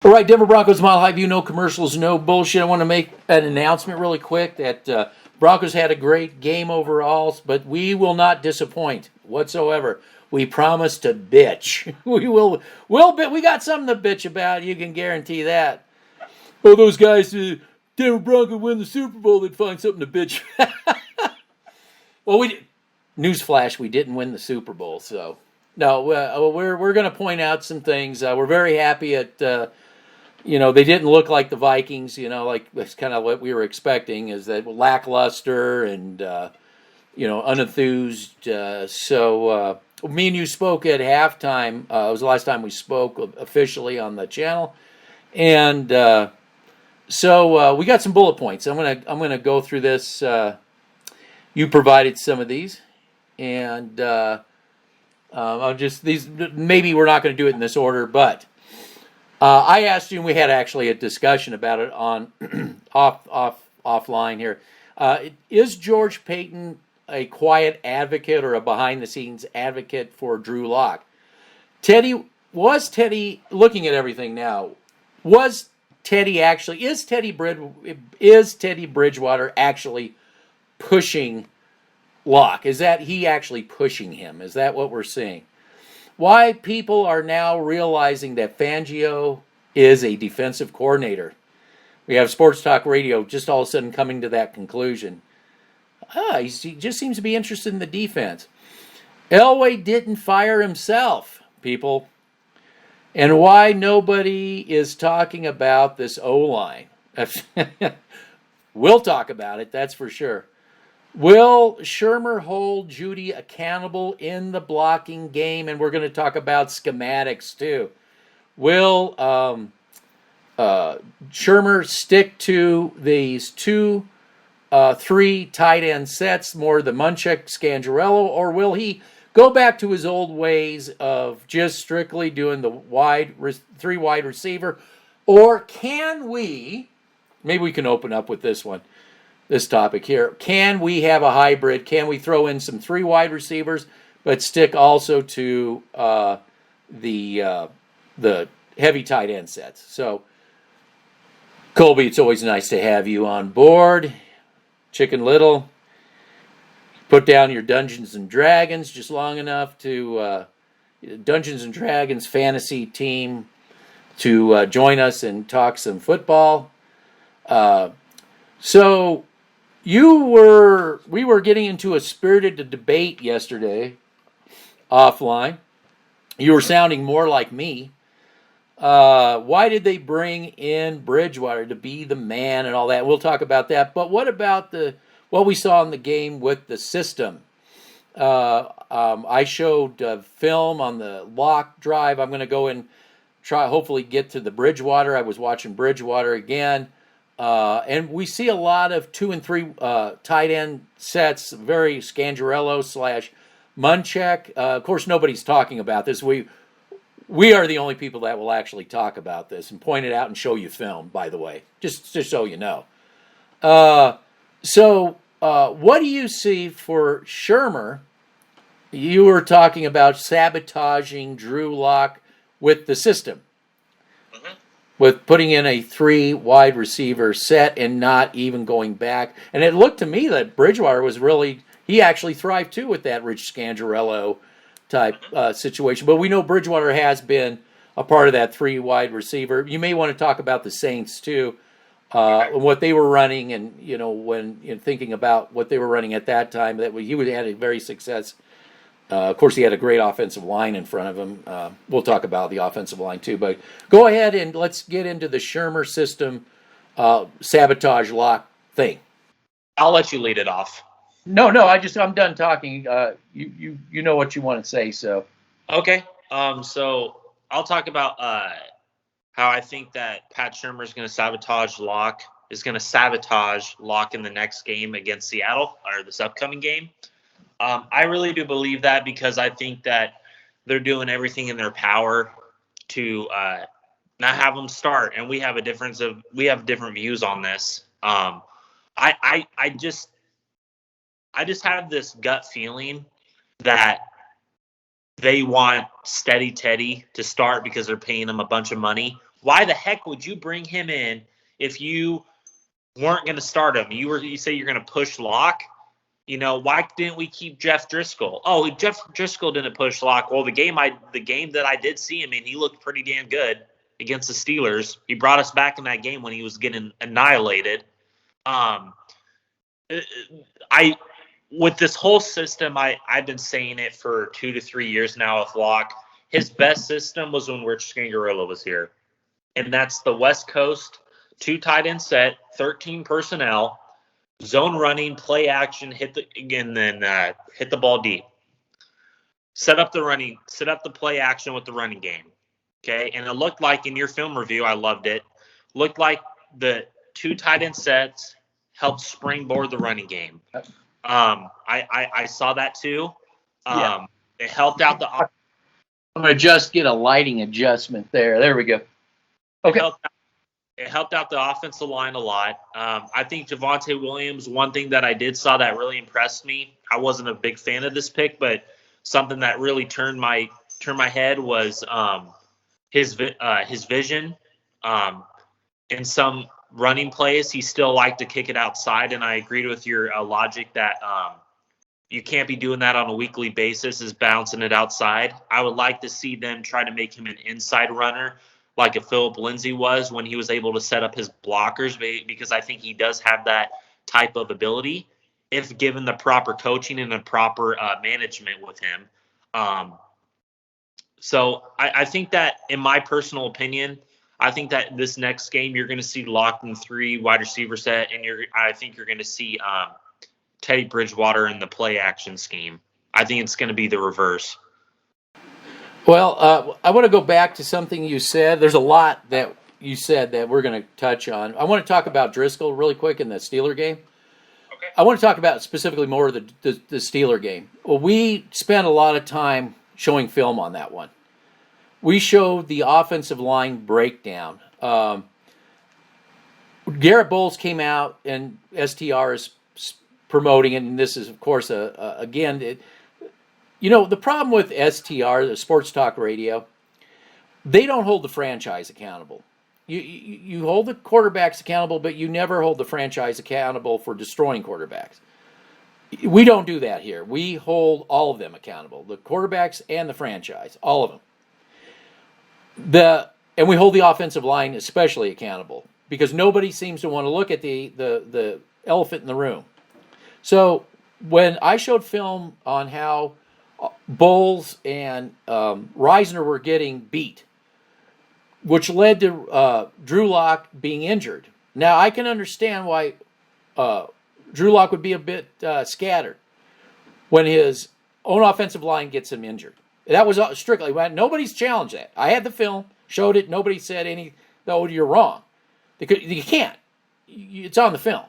All right, Denver Broncos Mile High View, no commercials, no bullshit. I want to make an announcement really quick that Broncos had a great game overall, but we will not disappoint whatsoever. We promise to bitch. We got something to bitch about. You can guarantee that. Oh, those guys, Denver Broncos win the Super Bowl, they'd find something to bitch. Well, newsflash, we didn't win the Super Bowl, so no. We're going to point out some things. We're very happy at. They didn't look like the Vikings. Like that's kind of what we were expecting. Is that lackluster and unenthused. So me and you spoke at halftime. It was the last time we spoke officially on the channel, and so we got some bullet points. I'm gonna go through this. You provided some of these, and I'll just these. Maybe we're not going to do it in this order, but I asked you, and we had actually a discussion about it on offline here. Is George Paton a quiet advocate or a behind-the-scenes advocate for Drew Lock? Was Teddy looking at everything now? Is Teddy Bridgewater actually pushing Lock? Is that he actually pushing him? Is that what we're seeing? Why people are now realizing that Fangio is a defensive coordinator. We have Sports Talk Radio just all of a sudden coming to that conclusion. He just seems to be interested in the defense. Elway didn't fire himself, people. And why nobody is talking about this O-line. We'll talk about it, that's for sure. Will Shurmur hold Judy accountable in the blocking game? And we're going to talk about schematics too. Will Shurmur stick to these 2-3 tight end sets, more the Munchak, Scangarello, or will he go back to his old ways of just strictly doing the 3 wide receiver? Or can we, maybe we can open up with this topic here. Can we have a hybrid? Can we throw in some 3 wide receivers, but stick also to the heavy tight end sets? So, Colby, it's always nice to have you on board. Chicken Little, put down your Dungeons and Dragons just long enough to Dungeons and Dragons fantasy team to join us and talk some football. So we were getting into a spirited debate yesterday offline. You were sounding more like me. Why did they bring in Bridgewater to be the man and all that? We'll talk about that. But what about what we saw in the game with the system? I showed film on the lock drive. I'm going to go and hopefully get to the Bridgewater. I was watching Bridgewater again. And we see a lot of 2 and 3 tight end sets, very Scangarello / Munchak. Of course, nobody's talking about this. We are the only people that will actually talk about this and point it out and show you film, by the way, just so you know. So what do you see for Shurmur? You were talking about sabotaging Drew Lock with the system. With putting in a 3 wide receiver set and not even going back. And it looked to me that Bridgewater he actually thrived too with that Rich Scangarello type situation. But we know Bridgewater has been a part of that 3 wide receiver. You may want to talk about the Saints too, what they were running, and when thinking about what they were running at that time, that he had a very success. Of course, he had a great offensive line in front of him. We'll talk about the offensive line too, but go ahead and let's get into the Shurmur system sabotage lock thing. I'll let you lead it off. No, I'm done talking. You know what you want to say, so. Okay. So I'll talk about how I think that Pat Shurmur is going to sabotage Lock in the next game against Seattle, or this upcoming game. I really do believe that, because I think that they're doing everything in their power to not have them start, and we have different views on this. I just have this gut feeling that they want Steady Teddy to start because they're paying him a bunch of money, Why the heck would you bring him in if you weren't going to start him? You say you're going to push Locke. Why didn't we keep Jeff Driscoll? Oh, Jeff Driscoll didn't push Locke. Well, the game that I did see him in, he looked pretty damn good against the Steelers. He brought us back in that game when he was getting annihilated. With this whole system, I've been saying it for 2 to 3 years now with Locke. His best system was when Rich Scangarello was here. And that's the West Coast 2 tight end set, 13 personnel, zone running, play action, hit the ball deep. Set up the play action with the running game. Okay. And it looked like in your film review, I loved it. Looked like the 2 tight end sets helped springboard the running game. I saw that too. It helped out the. I'm going to just get a lighting adjustment there. There we go. Okay. It helped out the offensive line a lot. I think Javonte Williams, one thing that I did saw that really impressed me, I wasn't a big fan of this pick, but something that really turned my head was his vision. In some running plays, he still liked to kick it outside, and I agreed with your logic that you can't be doing that on a weekly basis, is bouncing it outside. I would like to see them try to make him an inside runner, like a Philip Lindsay was when he was able to set up his blockers, because I think he does have that type of ability if given the proper coaching and the proper management with him. So I think that, in my personal opinion, I think that this next game you're going to see locked in 3 wide receiver set, and I think you're going to see Teddy Bridgewater in the play action scheme. I think it's going to be the reverse. Well, I want to go back to something you said. There's a lot that you said that we're going to touch on. I want to talk about Driscoll really quick in the Steeler game. Okay. I want to talk about specifically more of the Steeler game. Well, we spent a lot of time showing film on that one. We showed the offensive line breakdown. Garrett Bowles came out, and STR is promoting it, and this is, of course, again, the problem with STR, the Sports Talk Radio, they don't hold the franchise accountable. You hold the quarterbacks accountable, but you never hold the franchise accountable for destroying quarterbacks. We don't do that here. We hold all of them accountable, the quarterbacks and the franchise, all of them. And we hold the offensive line especially accountable, because nobody seems to want to look at the elephant in the room. So when I showed film on how Bowles and Reisner were getting beat, which led to Drew Lock being injured. Now, I can understand why Drew Lock would be a bit scattered when his own offensive line gets him injured. That was strictly, nobody's challenged that. I had the film, showed it, nobody said no, you're wrong. You can't. It's on the film.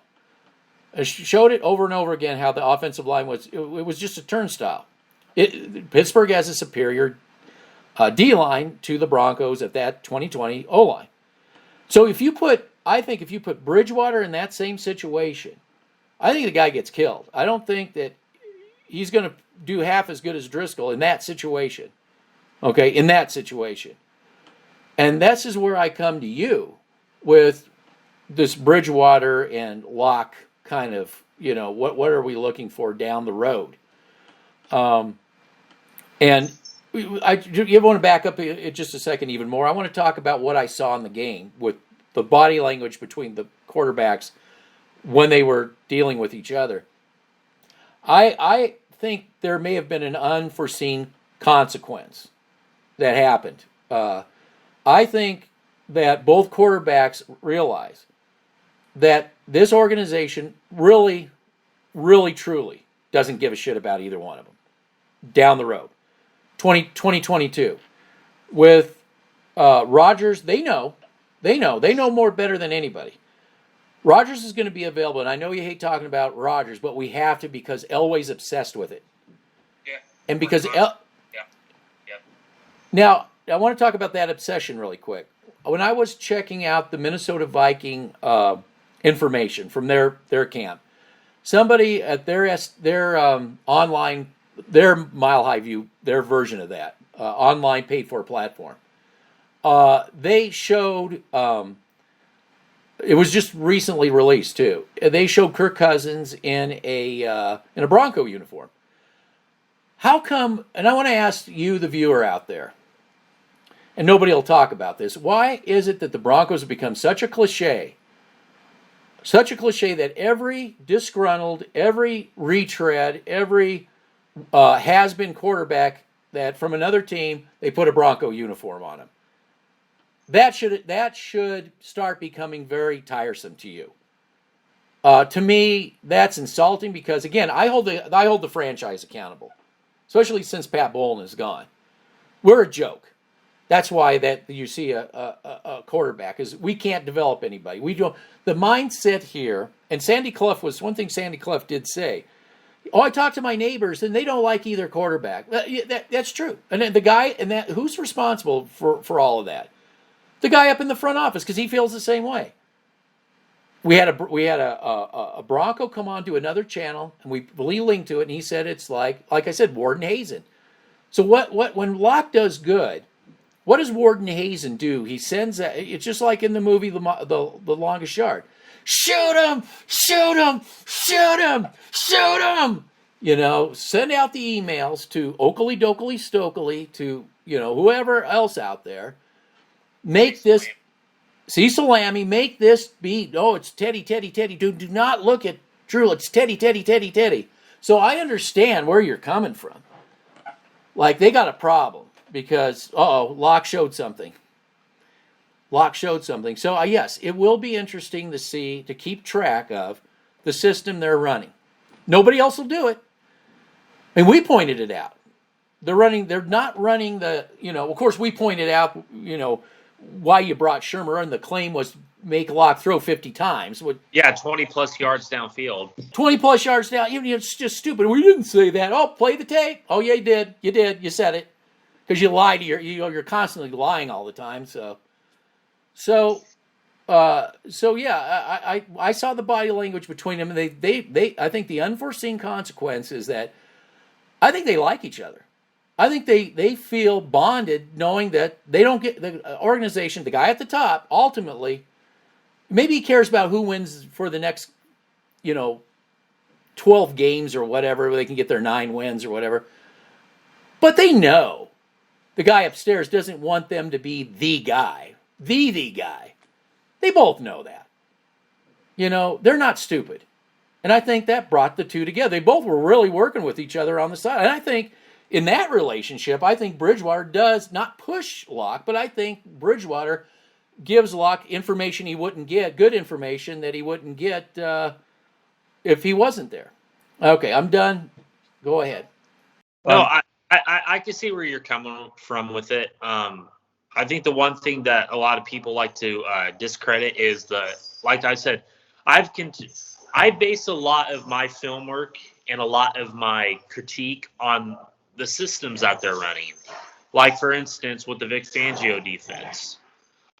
I showed it over and over again how the offensive line was, it was just a turnstile. Pittsburgh has a superior D-line to the Broncos at that 2020 O-line. So I think if you put Bridgewater in that same situation, I think the guy gets killed. I don't think that he's going to do half as good as Driscoll in that situation. Okay, in that situation. And this is where I come to you with this Bridgewater and Locke kind of, what are we looking for down the road? And you want to back up just a second even more. I want to talk about what I saw in the game with the body language between the quarterbacks when they were dealing with each other. I think there may have been an unforeseen consequence that happened. I think that both quarterbacks realize that this organization really, really, truly doesn't give a shit about either one of them down the road. 2022. With Rodgers, they know more better than anybody. Rodgers is going to be available, and I know you hate talking about Rodgers, but we have to, because Elway's obsessed with it. Yeah. And because Yeah. Now, I want to talk about that obsession really quick. When I was checking out the Minnesota Viking information from their camp, somebody at their online, their Mile High View, their version of that online paid for platform, they showed. It was just recently released too. They showed Kirk Cousins in a Bronco uniform. How come? And I want to ask you, the viewer out there, and nobody will talk about this. Why is it that the Broncos have become such a cliche? Such a cliche that every disgruntled, every retread, every has-been quarterback that from another team, they put a Bronco uniform on him. That should start becoming very tiresome to you. To me, that's insulting because again, I hold the franchise accountable, especially since Pat Bowlen is gone. We're a joke. That's why that you see a quarterback is we can't develop anybody. We don't. The mindset here, and Sandy Clough was one thing. Sandy Clough did say, "Oh, I talked to my neighbors, and they don't like either quarterback." That's true. And then the guy, who's responsible for all of that? The guy up in the front office because he feels the same way. We had a Bronco come on to another channel, and we linked to it, and he said it's like I said, Warden Hazen. So what when Locke does good? What does Warden Hazen do? He sends it's just like in the movie The Longest Yard. Shoot him! Shoot him! Shoot him! Shoot him! Send out the emails to Oakley Dokley Stokely to whoever else out there. Make this Cecil Lammy. Make this beat. Oh, it's Teddy. Do not look at Drew. It's Teddy. So I understand where you're coming from. Like they got a problem. Because, Locke showed something. So, yes, it will be interesting to keep track of the system they're running. Nobody else will do it. I mean, we pointed it out. They're not running of course we pointed out, why you brought Shurmur, and the claim was make Locke throw 50 times. 20 plus yards downfield. 20 plus yards down. It's just stupid. We didn't say that. Oh, play the tape. Oh, yeah, you did. You said it. Because you lie to you're constantly lying all the time. So yeah, I saw the body language between them, and they I think the unforeseen consequence is that I think they like each other. I think they feel bonded, knowing that they don't get the organization, the guy at the top. Ultimately, maybe he cares about who wins for the next 12 games or whatever. They can get their 9 wins or whatever, but they know. The guy upstairs doesn't want them to be the guy. The guy. They both know that. They're not stupid. And I think that brought the two together. They both were really working with each other on the side. And I think in that relationship, I think Bridgewater does not push Locke, but I think Bridgewater gives Locke information he wouldn't get, good information that he wouldn't get if he wasn't there. Okay, I'm done. Go ahead. No, I can see where you're coming from with it. I think the one thing that a lot of people like to discredit is like I said, I base a lot of my film work and a lot of my critique on the systems that they're running. Like, for instance, with the Vic Fangio defense.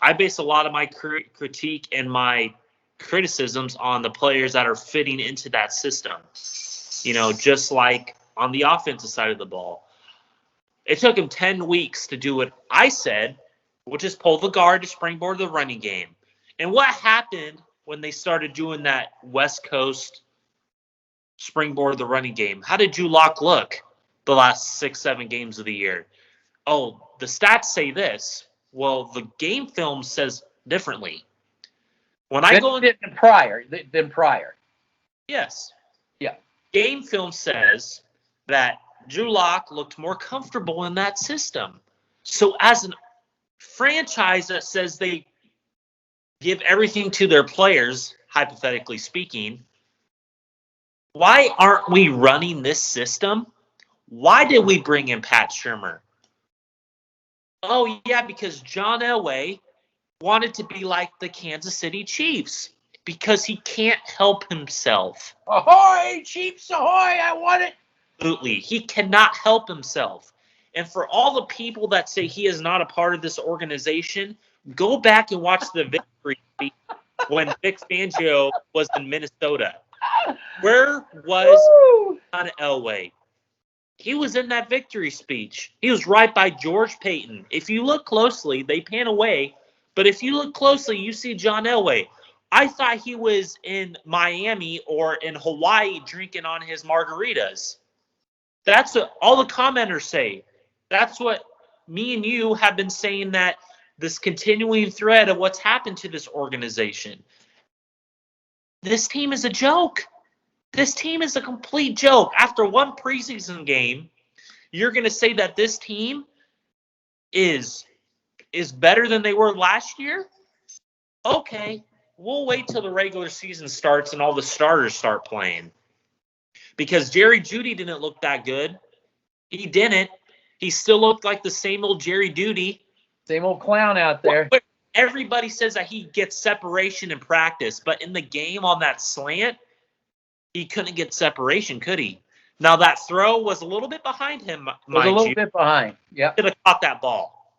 I base a lot of my critique and my criticisms on the players that are fitting into that system. Just like on the offensive side of the ball. It took him 10 weeks to do what I said, which is pull the guard to springboard the running game. And what happened when they started doing that West Coast springboard the running game? How did Drew Lock look the last 6-7 games of the year? Oh, the stats say this. Well, the game film says differently. When I go in than prior. Yes. Yeah. Game film says that Drew Lock looked more comfortable in that system. So as a franchise that says they give everything to their players, hypothetically speaking, why aren't we running this system? Why did we bring in Pat Shurmur? Oh, yeah, because John Elway wanted to be like the Kansas City Chiefs because he can't help himself. Ahoy, Chiefs, ahoy, I want it. Absolutely. He cannot help himself. And for all the people that say he is not a part of this organization, go back and watch the victory when Vic Fangio was in Minnesota. Where was John Elway? He was in that victory speech. He was right by George Paton. If you look closely, they pan away, but if you look closely, you see John Elway. I thought he was in Miami or in Hawaii drinking on his margaritas. That's what all the commenters say. That's what me and you have been saying, that this continuing thread of what's happened to this organization. This team is a joke. This team is a complete joke. After one preseason game, you're going to say that this team is better than they were last year? Okay, we'll wait till the regular season starts and all the starters start playing. Because Jerry Jeudy didn't look that good. He didn't. He still looked like the same old Jerry Jeudy. Same old clown out there. Everybody says that he gets separation in practice, but in the game on that slant, he couldn't get separation, could he? Now, that throw was a little bit behind him, Was a little bit behind. Yeah. Could have caught that ball.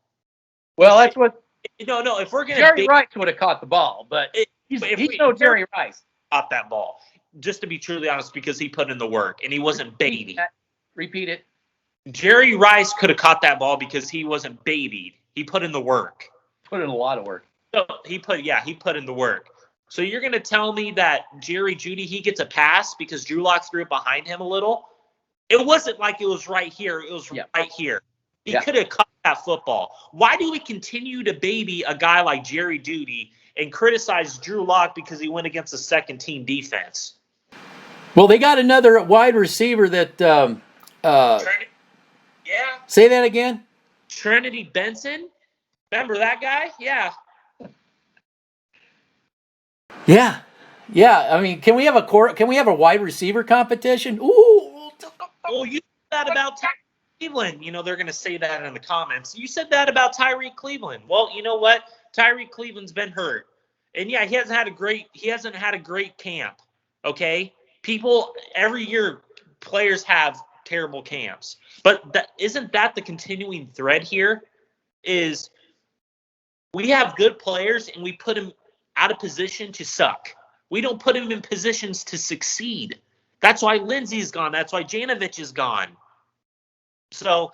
Well, that's what No. If we're going Jerry Rice would have caught the ball, but he's no Jerry Rice. Caught that ball. Just to be truly honest, because he put in the work and he wasn't baby. Repeat it. Jerry Rice could have caught that ball because he wasn't babied. He put in the work. Put in a lot of work. So he put in the work. So you're going to tell me that Jerry Jeudy, he gets a pass because Drew Lock threw it behind him a little? It wasn't like it was right here. It was right here. He could have caught that football. Why do we continue to baby a guy like Jerry Jeudy and criticize Drew Lock because he went against a second-team defense? Well, they got another wide receiver that say that again? Trinity Benson? Remember that guy? Yeah. Yeah. I mean, can we have a wide receiver competition? Ooh. Well, you said that about Tyree Cleveland. You know, they're going to say that in the comments. You said that about Tyree Cleveland. Well, you know what? Tyree Cleveland's been hurt. And yeah, he hasn't had a great camp. Okay? People every year, players have terrible camps. But isn't that the continuing thread here? Is we have good players and we put them out of position to suck. We don't put them in positions to succeed. That's why Lindsey's gone. That's why Janovich is gone. So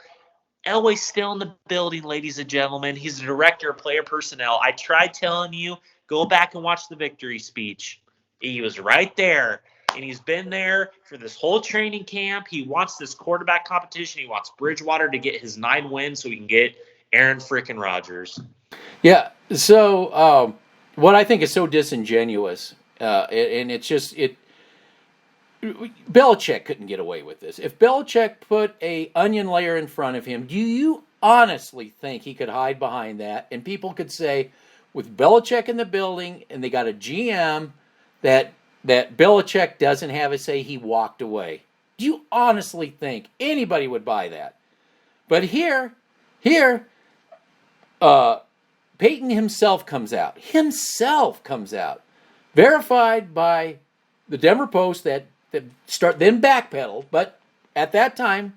Elway's still in the building, ladies and gentlemen. He's the director of player personnel. I tried telling you, go back and watch the victory speech. He was right there. And he's been there for this whole training camp. He wants this quarterback competition. He wants Bridgewater to get his 9 wins so he can get Aaron frickin' Rodgers. Yeah. So what I think is so disingenuous, and it's just Belichick couldn't get away with this. If Belichick put a onion layer in front of him, do you honestly think he could hide behind that? And people could say, with Belichick in the building, and they got a GM that Belichick doesn't have a say, he walked away. Do you honestly think anybody would buy that? But here, Paton himself comes out. Verified by the Denver Post that then backpedaled, but at that time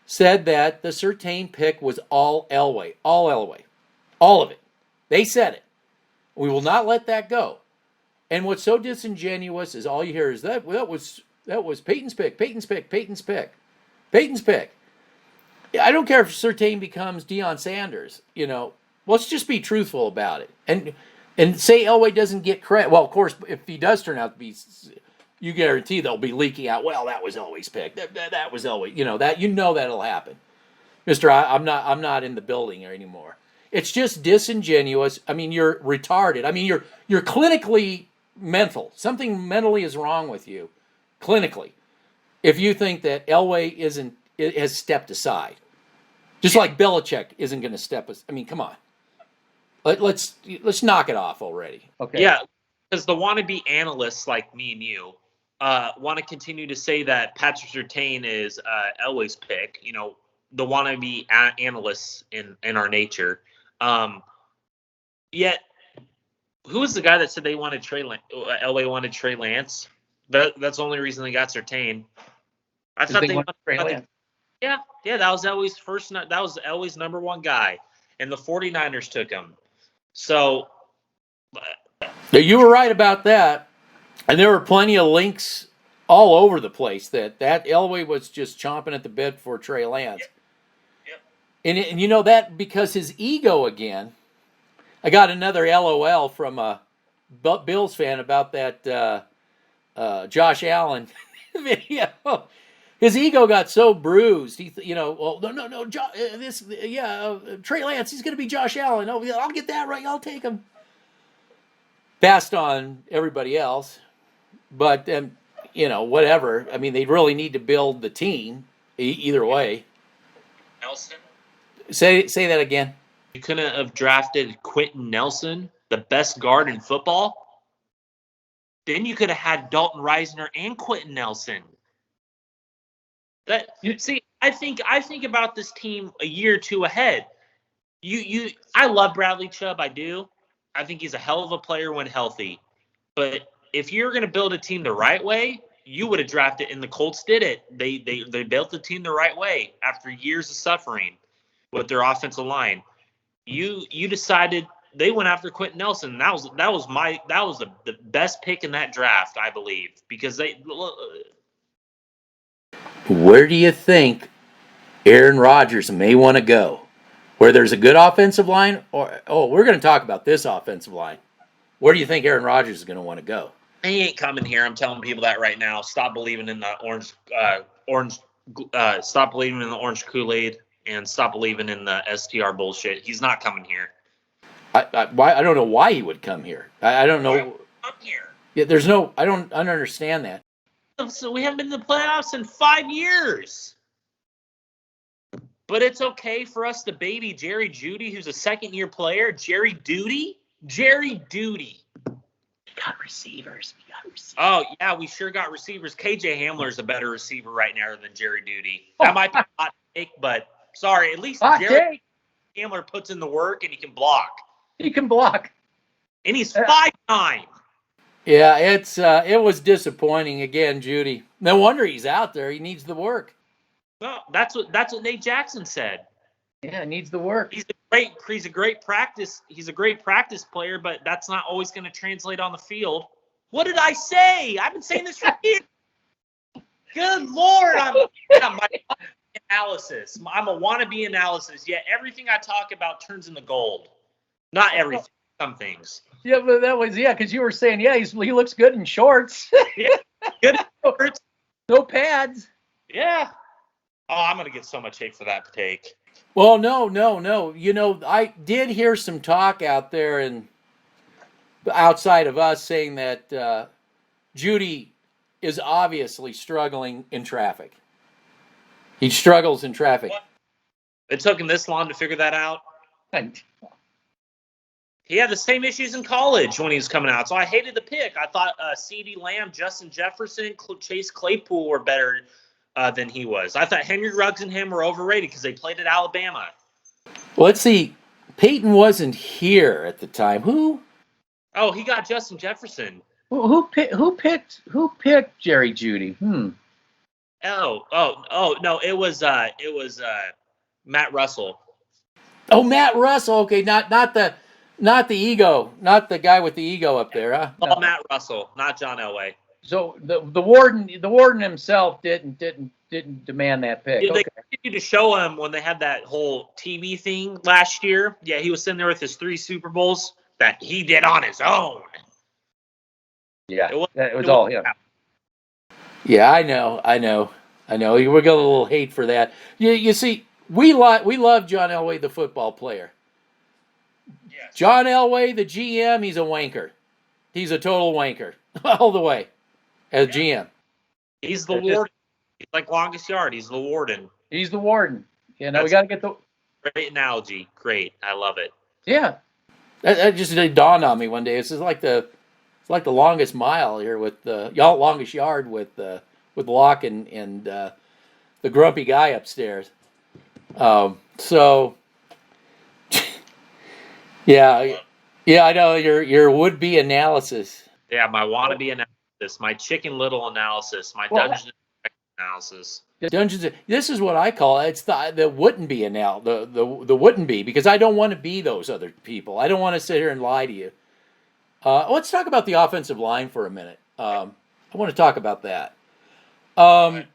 said that the Surtain pick was all Elway. All of it. They said it. We will not let that go. And what's so disingenuous is all you hear is that was Paton's pick. I don't care if Surtain becomes Deion Sanders. You know, let's just be truthful about it and say Elway doesn't get credit. Well, of course, if he does turn out to be, you guarantee they'll be leaking out. Well, that was Elway's pick. That was Elway. That'll happen, Mister. I'm not in the building anymore. It's just disingenuous. I mean, you're retarded. I mean, you're clinically mental. Something mentally is wrong with you, clinically, if you think that Elway has stepped aside, just like Belichick isn't going to step. I mean, come on. Let's knock it off already. Okay. Yeah, because the wannabe analysts like me and you want to continue to say that Patrick Surtain is Elway's pick. You know, the wannabe analysts in our nature. Yet, who was the guy that said they wanted Elway wanted Trey Lance? That's the only reason they got Surtain. I thought they wanted Trey Lance. Yeah, that was Elway's that was Elway's number one guy, and the 49ers took him. So, you were right about that, and there were plenty of links all over the place. That Elway was just chomping at the bit for Trey Lance. Yep. And you know that because his ego again. I got another LOL from a Bills fan about that Josh Allen video. His ego got so bruised. He, well, no, Trey Lance, he's going to be Josh Allen. Oh, I'll get that right. I'll take him. Passed on everybody else, but whatever. I mean, they really need to build the team either way. Nelson. Say that again. You couldn't have drafted Quentin Nelson, the best guard in football. Then you could have had Dalton Reisner and Quentin Nelson. I think about this team a year or two ahead. I love Bradley Chubb, I do. I think he's a hell of a player when healthy. But if you're going to build a team the right way, you would have drafted, and the Colts did it. They built the team the right way after years of suffering with their offensive line. You decided they went after Quentin Nelson. That was the best pick in that draft, I believe, because they. Where do you think Aaron Rodgers may want to go? Where there's a good offensive line, we're going to talk about this offensive line. Where do you think Aaron Rodgers is going to want to go? He ain't coming here. I'm telling people that right now. Stop believing in the orange. Stop believing in the orange Kool-Aid and stop believing in the STR bullshit. He's not coming here. I don't know why he would come here. I don't know. Come here. Yeah, I don't understand that. So we haven't been in the playoffs in 5 years. But it's okay for us to baby Jerry Jeudy, who's a second-year player. Jerry Jeudy. Got receivers. Oh, yeah, we sure got receivers. KJ Hamler's a better receiver right now than Jerry Jeudy. That might be a hot take, but sorry, at least Jerry Hamler puts in the work and he can block. And he's 5'9". Yeah, it was disappointing again, Jeudy. No wonder he's out there. He needs the work. Well, that's what Nate Jackson said. Yeah, needs the work. He's a great practice player, but that's not always going to translate on the field. What did I say? I've been saying this for years. Good Lord, I'm my analysis. I'm a wannabe analysis. Yet everything I talk about turns into gold. Not everything. Some things. Yeah, but because you were saying, he looks good in shorts. Yeah, good shorts. No pads. Yeah. Oh, I'm going to get so much hate for that take. Well, no. I did hear some talk out there and outside of us saying that Jeudy is obviously struggling in traffic. He struggles in traffic. What? It took him this long to figure that out? He had the same issues in college when he was coming out, so I hated the pick. I thought CeeDee Lamb, Justin Jefferson, Chase Claypool were better than he was. I thought Henry Ruggs and him were overrated because they played at Alabama. Well, let's see. Peyton wasn't here at the time. Who? Oh, he got Justin Jefferson. Who picked Jerry Jeudy? Oh, no, it was Matt Russell. Oh, Matt Russell. Okay, not the ego, not the guy with the ego up there, huh? Oh, no. Matt Russell, not John Elway. So the warden himself didn't demand that pick. Yeah, they continued to show him when they had that whole TV thing last year. Yeah, he was sitting there with his 3 Super Bowls that he did on his own. Yeah, it was all him. Yeah, I know. We're getting a little hate for that. You see, we love John Elway, the football player. Yes. John Elway, the GM, he's a wanker. He's a total wanker all the way as GM. He's the warden. He's like longest yard. He's the warden. He's the warden. We got to get the great analogy. Great, I love it. Yeah, that just dawned on me one day. It's like the longest mile here with the longest yard with Locke and the grumpy guy upstairs. So. Yeah, I know your would-be analysis. Yeah, my wannabe analysis, my Chicken Little analysis, my Dungeons analysis. This is what I call it. It's the wouldn't be the wouldn't be, because I don't want to be those other people. I don't want to sit here and lie to you. Let's talk about the offensive line for a minute. I want to talk about that. I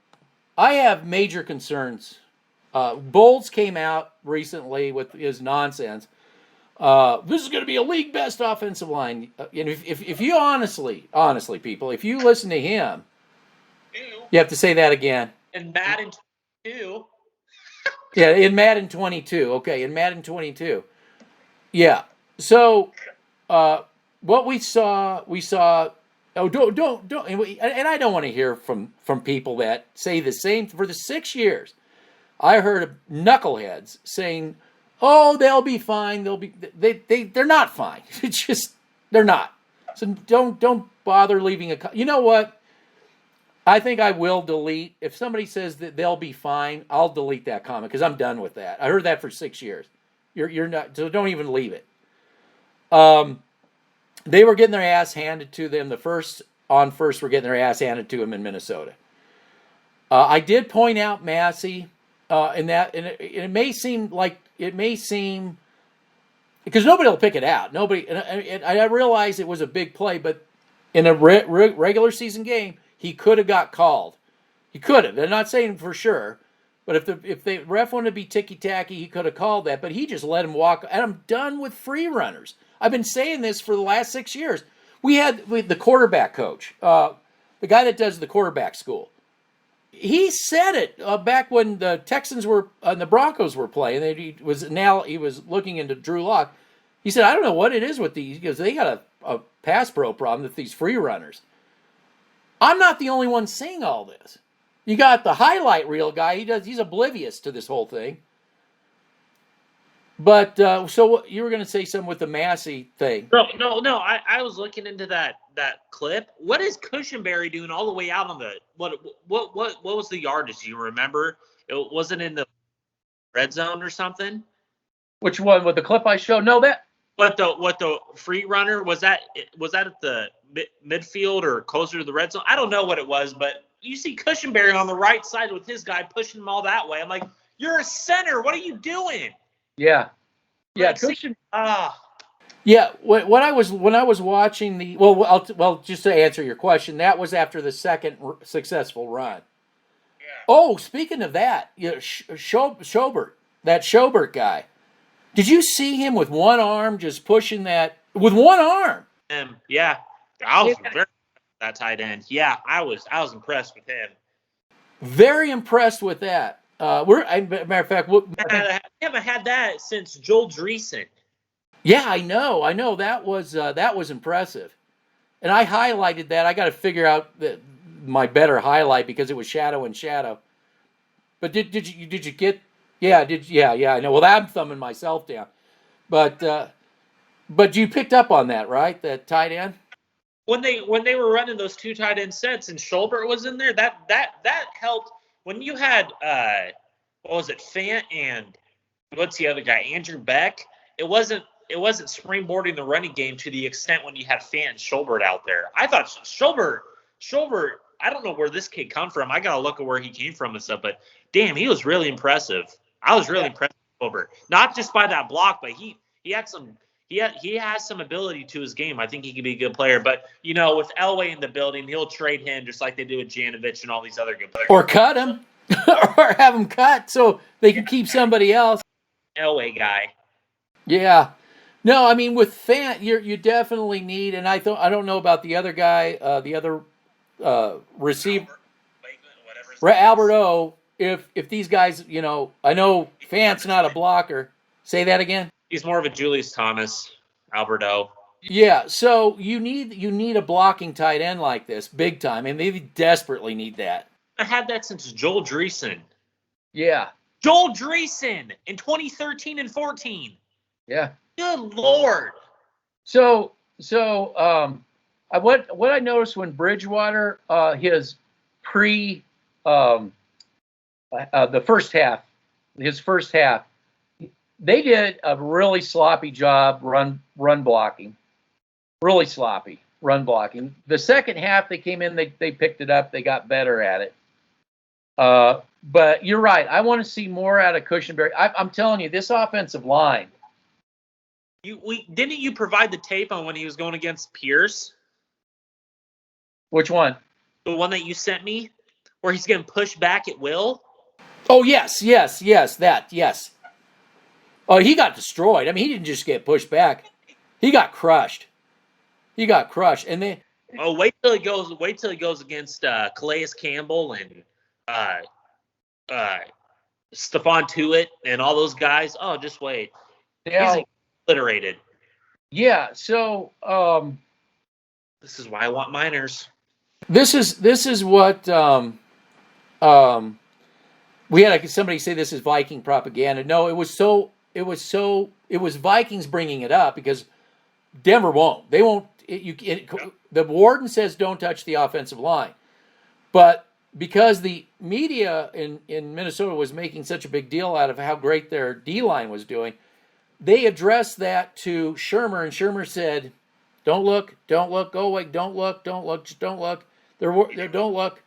have major concerns. Bowles came out recently with his nonsense. This is going to be a league best offensive line. And if you honestly, people, if you listen to him, you have to say that again. And Madden 22. Yeah, in Madden 22. Okay, in Madden 22. Yeah. So, what we saw. Oh, don't. And I don't want to hear from people that say the same. For the 6 years, I heard knuckleheads saying, "Oh, they'll be fine. They're not fine. It's just they're not." So don't bother leaving a. You know what? I think I will delete. If somebody says that they'll be fine, I'll delete that comment because I'm done with that. I heard that for 6 years. You're not. So don't even leave it. They were getting their ass handed to them. The first were getting their ass handed to them in Minnesota. I did point out Massey, and it may seem because nobody will pick it out. Nobody, and I realize it was a big play, but in a regular season game, he could have got called. He could have. They're not saying for sure, but if the ref wanted to be ticky tacky, he could have called that. But he just let him walk. And I'm done with free runners. I've been saying this for the last 6 years. We had the quarterback coach, the guy that does the quarterback school. He said it back when the Texans were and the Broncos were playing. He was looking into Drew Lock. He said, "I don't know what it is with these because they got a pass pro problem with these free runners." I'm not the only one saying all this. You got the highlight reel guy. He's oblivious to this whole thing. But so you were going to say something with the Massey thing? No. I was looking into that clip. What is Cushenberry doing all the way out on the what was the yardage? Do you remember? It wasn't in the red zone or something. Which one? With the clip I showed? No, that. What the free runner was that at the midfield or closer to the red zone? I don't know what it was, but you see Cushenberry on the right side with his guy pushing him all that way. I'm like, you're a center. What are you doing? Yeah. Yeah. When I was watching just to answer your question, that was after the second successful run. Yeah. Oh, speaking of that, Schobert, that Schobert guy. Did you see him with one arm just pushing that with one arm? Yeah, I was very that tight end. Yeah, I was impressed with him. Very impressed with that. Matter of fact, I haven't had that since Joel Dreesen. Yeah, I know. That was impressive, and I highlighted that. I got to figure out my better highlight because it was shadow and shadow. But did you get? Yeah, I know. Well, I'm thumbing myself down, but you picked up on that, right? That tight end. When they were running those two tight end sets and Schobert was in there, that helped. When you had what was it, Fant and what's the other guy, Andrew Beck? It wasn't springboarding the running game to the extent when you had Fant and Schobert out there. I thought Schobert. I don't know where this kid come from. I gotta look at where he came from and stuff. But damn, he was really impressive. I was really impressed with Schobert, not just by that block, but he had some. He has some ability to his game. I think he could be a good player. But, with Elway in the building, he'll trade him just like they do with Janovich and all these other good players. Or cut him. Or have him cut so they can keep somebody else. Elway guy. Yeah. No, I mean, with Fant, you definitely need, and I don't know about the other guy, the other receiver. Albert O. If these guys, I know Fant's not a blocker. Say that again. He's more of a Julius Thomas, Alberto. Yeah, so you need a blocking tight end like this, big time, and they desperately need that. I had that since Joel Dreesen. Yeah. Joel Dreesen in 2013 and 14. Yeah. Good Lord. So what I noticed when Bridgewater his the first half, they did a really sloppy job run blocking. Really sloppy run blocking. The second half they came in, they picked it up, they got better at it. But you're right. I want to see more out of Cushenberry. I'm telling you, this offensive line. Didn't you provide the tape on when he was going against Pierce? Which one? The one that you sent me, where he's getting pushed back at will? Oh, yes. Yes. Oh, he got destroyed. I mean, he didn't just get pushed back. He got crushed. And then wait till he goes against Calais Campbell and Stephon Tuitt and all those guys. Oh, just wait. Now, he's obliterated. Yeah, so this is why I want minors. This is what we had somebody say this is Viking propaganda. No, it was Vikings bringing it up because Denver won't. They won't. The warden says don't touch the offensive line, but because the media in Minnesota was making such a big deal out of how great their D-line was doing, they addressed that to Shurmur, and Shurmur said, don't look, go away, don't look, just don't look. Don't look.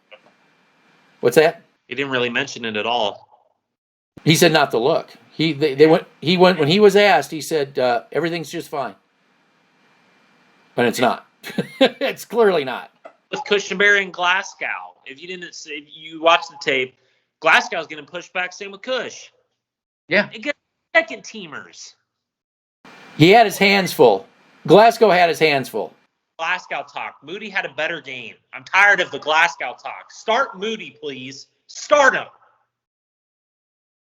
What's that? He didn't really mention it at all. He said not to look. He went when he was asked, he said, everything's just fine. But it's not. It's clearly not. With Cushenberry and Glasgow, if you watch the tape, Glasgow's getting pushed back. Same with Cush. Yeah. It gets second teamers. He had his hands full. Glasgow had his hands full. Glasgow talk. Moody had a better game. I'm tired of the Glasgow talk. Start Moody, please. Start him.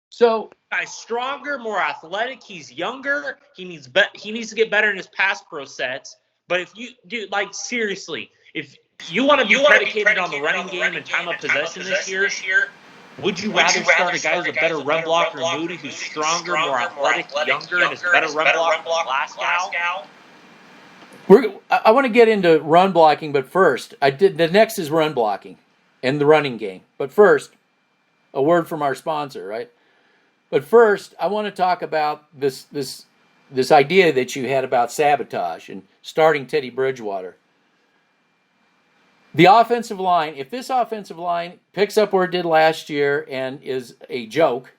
So, guy's stronger, more athletic. He's younger. He needs to get better in his pass pro sets. But if you do, like, seriously, if you want to be predicated on the running game and time of possession this year, would you rather start a guy who's a better run blocker, Moody, who's stronger, more athletic, younger, and is a better run blocker than Glasgow? I want to get into run blocking, but first, the next is run blocking and the running game. But first, a word from our sponsor, right? But first, I want to talk about this idea that you had about sabotage and starting Teddy Bridgewater. The offensive line, if this offensive line picks up where it did last year and is a joke,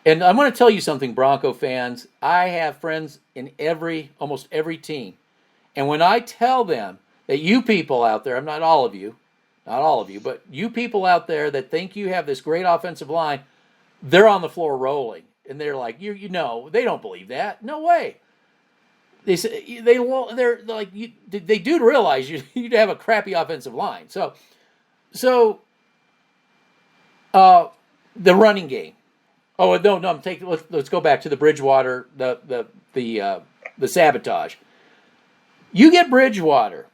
and I'm going to tell you something, Bronco fans, I have friends in almost every team. And when I tell them that you people out there, I'm not all of you, but you people out there that think you have this great offensive line, they're on the floor rolling. And they're like, they don't believe that. No way. They say they're like, they do realize you'd have a crappy offensive line. So the running game. Oh no, let's go back to the Bridgewater, the sabotage. You get Bridgewater,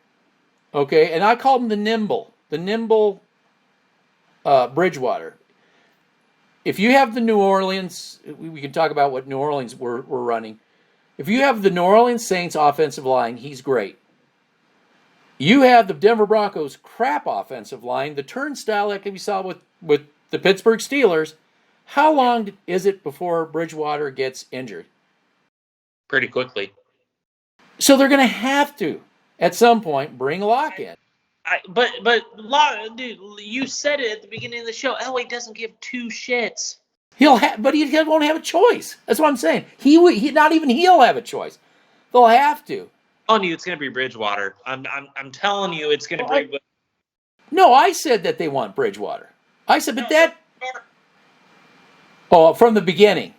okay, and I call him the nimble Bridgewater. If you have the New Orleans, we can talk about what New Orleans were running. If you have the New Orleans Saints offensive line, he's great. You have the Denver Broncos crap offensive line, the turnstile like we saw with the Pittsburgh Steelers. How long is it before Bridgewater gets injured? Pretty quickly. So they're going to have to, at some point, bring Locke in. But Locke, dude, you said it at the beginning of the show. Elway doesn't give two shits. But he won't have a choice. That's what I'm saying. He'll have a choice. They'll have to. I'm telling you, it's going to be Bridgewater. I'm telling you, it's going to be. No, I said that they want Bridgewater. I said, but that. Oh, from the beginning.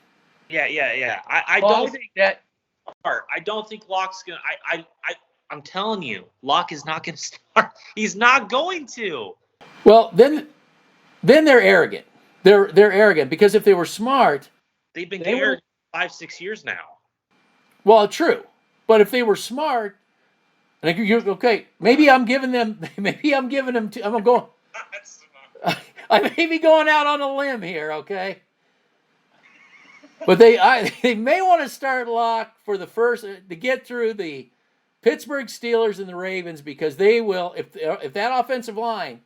Yeah. I don't think that. I don't think Locke's going to. I'm telling you, Locke is not going to start. He's not going to. Well, then they're arrogant. They're arrogant because if they were smart, they've been arrogant for 5-6 years now. Well, true, but if they were smart, and you're okay, maybe I'm giving them. I'm going. I may be going out on a limb here, okay. But they may want to start Locke for the first to get through the Pittsburgh Steelers and the Ravens because they will if that offensive line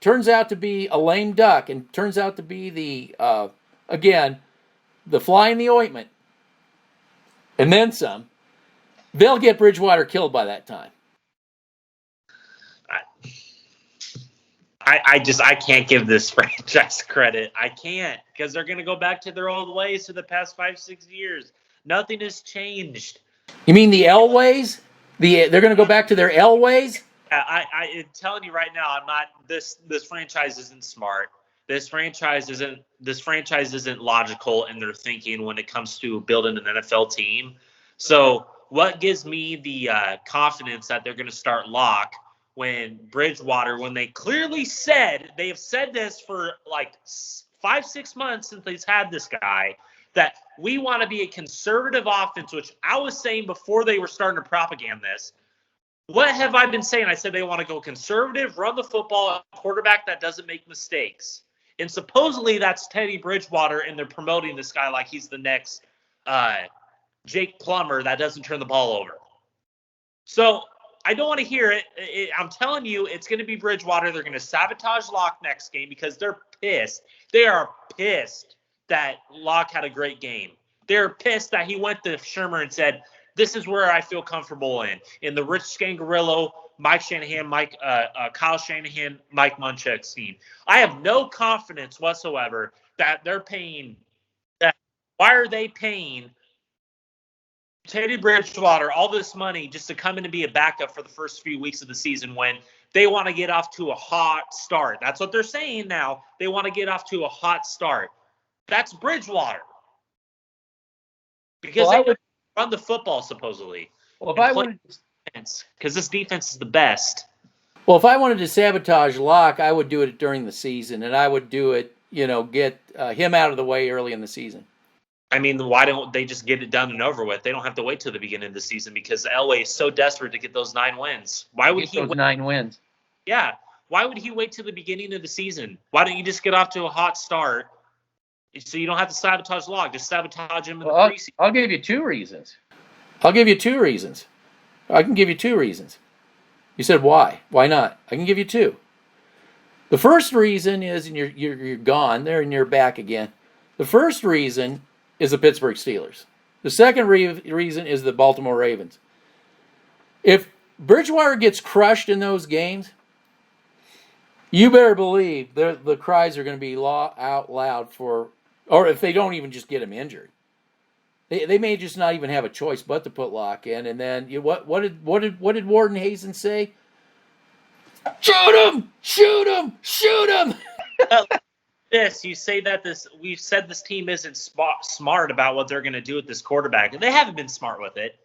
turns out to be a lame duck and turns out to be the fly in the ointment and then some, they'll get Bridgewater killed by that time. I can't give this franchise credit. I can't because they're going to go back to their old ways for the past 5-6 years. Nothing has changed. You mean the Elways? They're going to go back to their Elways? I'm telling you right now, I'm not. This franchise isn't smart. This franchise isn't logical in their thinking when it comes to building an NFL team. So what gives me the confidence that they're going to start Locke when Bridgewater, when they clearly said, they have said this for like 5-6 months since they've had this guy, that we want to be a conservative offense, which I was saying before they were starting to propaganda this. What have I been saying? I said they want to go conservative, run the football, a quarterback that doesn't make mistakes. And supposedly that's Teddy Bridgewater, and they're promoting this guy like he's the next Jake Plummer that doesn't turn the ball over. So I don't want to hear it. I'm telling you, it's going to be Bridgewater. They're going to sabotage Locke next game because they're pissed. They are pissed that Locke had a great game. They're pissed that he went to Shurmur and said, this is where I feel comfortable in the Rich Scangarello, Mike Shanahan, Kyle Shanahan, Mike Munchak team. I have no confidence whatsoever that they're paying that. Why are they paying Teddy Bridgewater all this money just to come in and be a backup for the first few weeks of the season when they want to get off to a hot start? That's what they're saying now. They want to get off to a hot start. That's Bridgewater. Because they would run the football, supposedly. Well, if I wanted, because this defense is the best. Well, if I wanted to sabotage Locke, I would do it during the season, and I would do it, get him out of the way early in the season. I mean, why don't they just get it done and over with? They don't have to wait till the beginning of the season because Elway is so desperate to get those 9 wins. Why would he wait? 9 wins? Yeah. Why would he wait till the beginning of the season? Why don't you just get off to a hot start so you don't have to sabotage Locke? Just sabotage him in the preseason. I'll give you 2 reasons. I can give you 2 reasons. You said why? Why not? I can give you 2. The first reason is, and you're gone there and you're back again. The first reason is the Pittsburgh Steelers. The second reason is the Baltimore Ravens. If Bridgewater gets crushed in those games, you better believe the cries are going to be out loud for, or if they don't even just get him injured. They may just not even have a choice but to put Locke in. And then what did Warden Hazen say? Shoot him! Shoot him! Shoot him! You say that we've said this team isn't smart about what they're going to do with this quarterback, and they haven't been smart with it.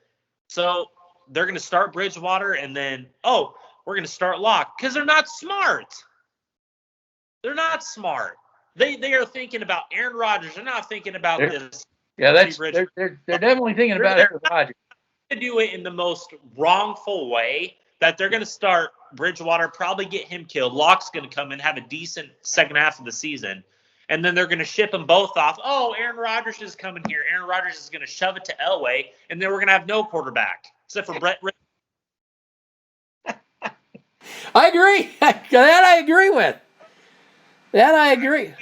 So they're going to start Bridgewater, and then we're going to start Locke because they're not smart. They're not smart. They are thinking about Aaron Rodgers. They're not thinking about this. Yeah, they're definitely thinking about Aaron Rodgers. To do it in the most wrongful way that they're going to start Bridgewater, probably get him killed. Locke's going to come and have a decent second half of the season, and then they're going to ship them both off. Oh, Aaron Rodgers is coming here. Aaron Rodgers is going to shove it to Elway, and then we're going to have no quarterback except for Brett. I agree. That I agree with. That I agree.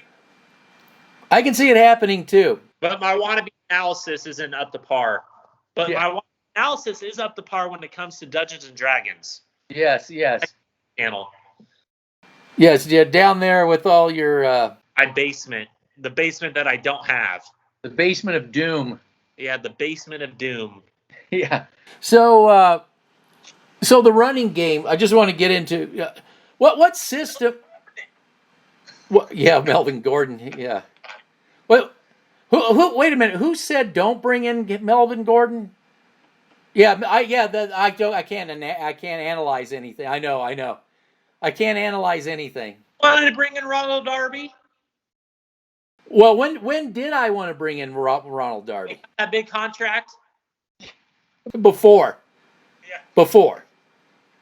I can see it happening too. But my wannabe analysis isn't up to par. But my analysis is up to par when it comes to Dungeons and Dragons. Yes. Channel. Yes, down there with all your my basement. The basement that I don't have. The basement of doom. Yeah, the basement of doom. Yeah. So the running game, I just want to get into what system. Melvin Gordon. Yeah. Well, who? Wait a minute. Who said don't bring in Melvin Gordon? Yeah, I can't analyze anything. I know. I can't analyze anything. Wanted to bring in Ronald Darby? Well, when did I want to bring in Ronald Darby? That big contract? Before. Yeah. Before.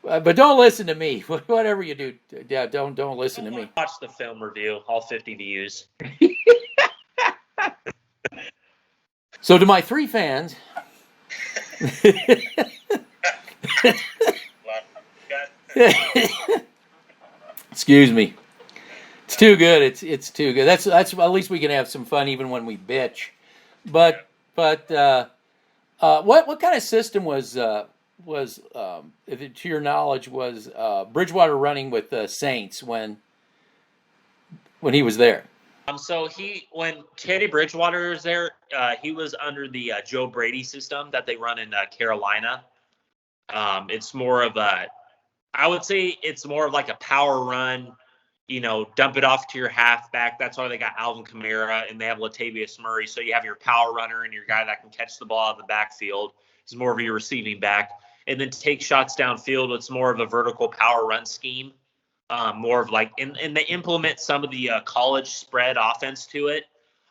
But don't listen to me. Whatever you do, don't listen to me. Watch the film review. All 50 views. So to my 3 fans. Excuse me. It's too good. It's too good. That's at least we can have some fun even when we bitch. But what kind of system was to your knowledge was Bridgewater running with the Saints when he was there? So when Teddy Bridgewater was there, he was under the Joe Brady system that they run in Carolina. It's more of I would say it's more of like a power run, dump it off to your halfback. That's why they got Alvin Kamara and they have Latavius Murray. So you have your power runner and your guy that can catch the ball out of the backfield. Is more of your receiving back. And then take shots downfield. It's more of a vertical power run scheme. More of like, and they implement some of the college spread offense to it.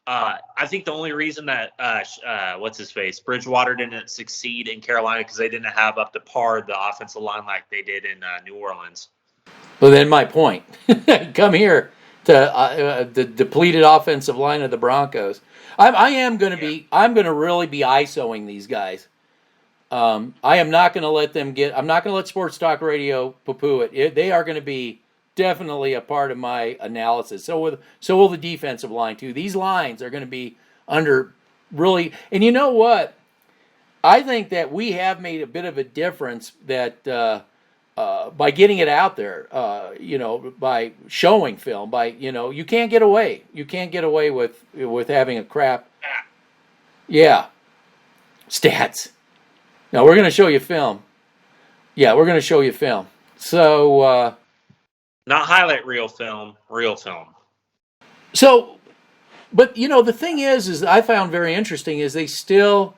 I think the only reason that Bridgewater didn't succeed in Carolina because they didn't have up to par the offensive line like they did in New Orleans. Well, then my point. Come here to the depleted offensive line of the Broncos. I'm going to really be ISOing these guys. I am not going to let them I'm not going to let Sports Talk Radio poo-poo it. They are going to be definitely a part of my analysis. So will the defensive line too. These lines are going to be under really, and you know what? I think that we have made a bit of a difference that by getting it out there, by showing film, you can't get away. You can't get away with having a crap. Yeah, stats. Now we're going to show you film. Yeah, we're going to show you film. So. Not highlight reel film, real film. So, but the thing is I found very interesting is they still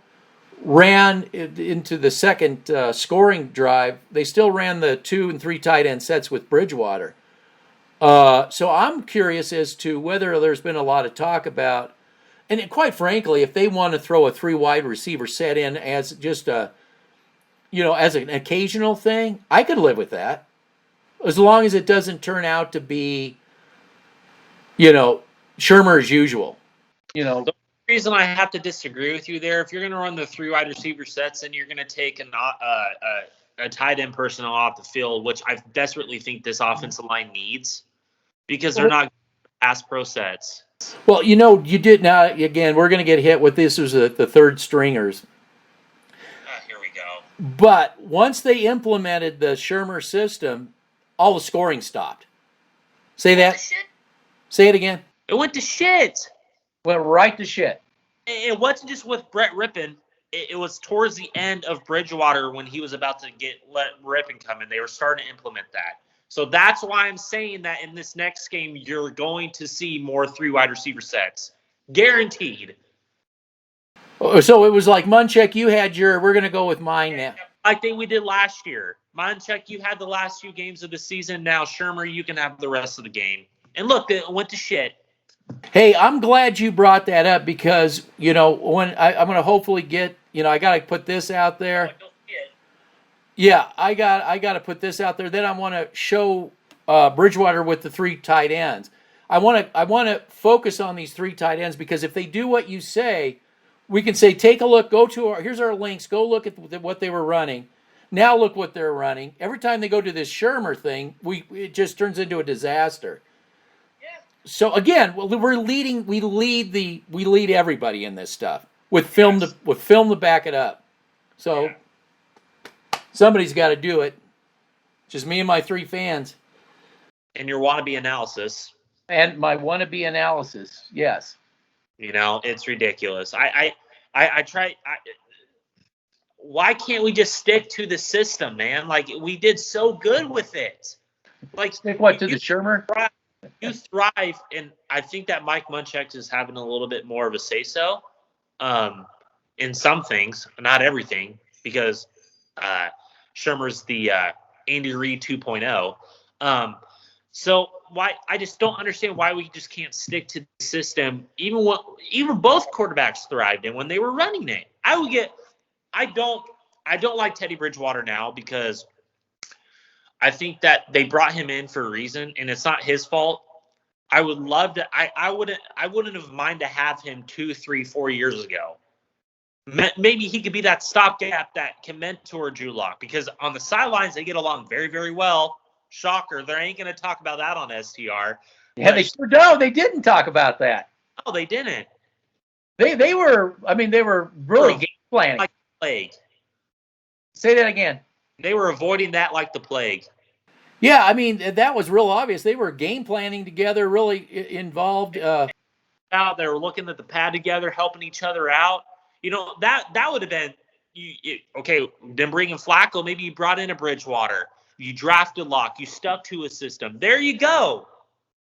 ran into the second scoring drive. They still ran the 2 and 3 tight end sets with Bridgewater. So I'm curious as to whether there's been a lot of talk about, and quite frankly, if they want to throw a 3 wide receiver set in as just as an occasional thing, I could live with that. As long as it doesn't turn out to be, Shurmur as usual. The reason I have to disagree with you there, if you're going to run the 3 wide receiver sets and you're going to take a tight end personnel off the field, which I desperately think this offensive line needs, because they're not pass pro sets. Well, you did now. Again, we're going to get hit with this as the third stringers. Here we go. But once they implemented the Shurmur system, all the scoring stopped. Say that. Say it again. It went to shit. Went right to shit. It wasn't just with Brett Rippon. It was towards the end of Bridgewater when he was about to let Rippon come in. They were starting to implement that. So that's why I'm saying that in this next game, you're going to see more 3 wide receiver sets. Guaranteed. So it was like Munchak, you had we're going to go with mine now. Like we did last year. Munchak, you had the last few games of the season. Now, Shurmur, you can have the rest of the game. And look, it went to shit. Hey, I'm glad you brought that up because, when I'm going to hopefully get, I got to put this out there. Yeah, I got to put this out there. Then I want to show Bridgewater with the 3 tight ends. I want to focus on these 3 tight ends because if they do what you say, we can say, take a look, here's our links, go look at what they were running. Now look what they're running. Every time they go to this Shurmur thing, it just turns into a disaster. Yeah. So again, we lead everybody in this stuff with film to back it up. So somebody's got to do it. Just me and my 3 fans. And your wannabe analysis. And my wannabe analysis, yes. It's ridiculous. I try. Why can't we just stick to the system, man? Like we did so good with it. Like stick what to the Shurmur? You thrive, and I think that Mike Munchak is having a little bit more of a say so, in some things, not everything, because Shurmur's the Andy Reid 2.0. So why I just don't understand why we just can't stick to the system, even both quarterbacks thrived in when they were running it. I don't like Teddy Bridgewater now because I think that they brought him in for a reason, and it's not his fault. I would love to. I wouldn't have minded to have him 2, 3, 4 years ago. Maybe he could be that stopgap that can mentor Drew Lock, because on the sidelines they get along very, very well. Shocker, they ain't going to talk about that on STR. Yeah, they didn't talk about that. No, they didn't. They were really game planning. Like the plague. Say that again. They were avoiding that like the plague. Yeah, that was real obvious. They were game planning together, really involved. Out, they were looking at the pad together, helping each other out. That would have been okay. Then bringing Flacco, maybe you brought in a Bridgewater. You drafted Locke. You stuck to his system. There you go.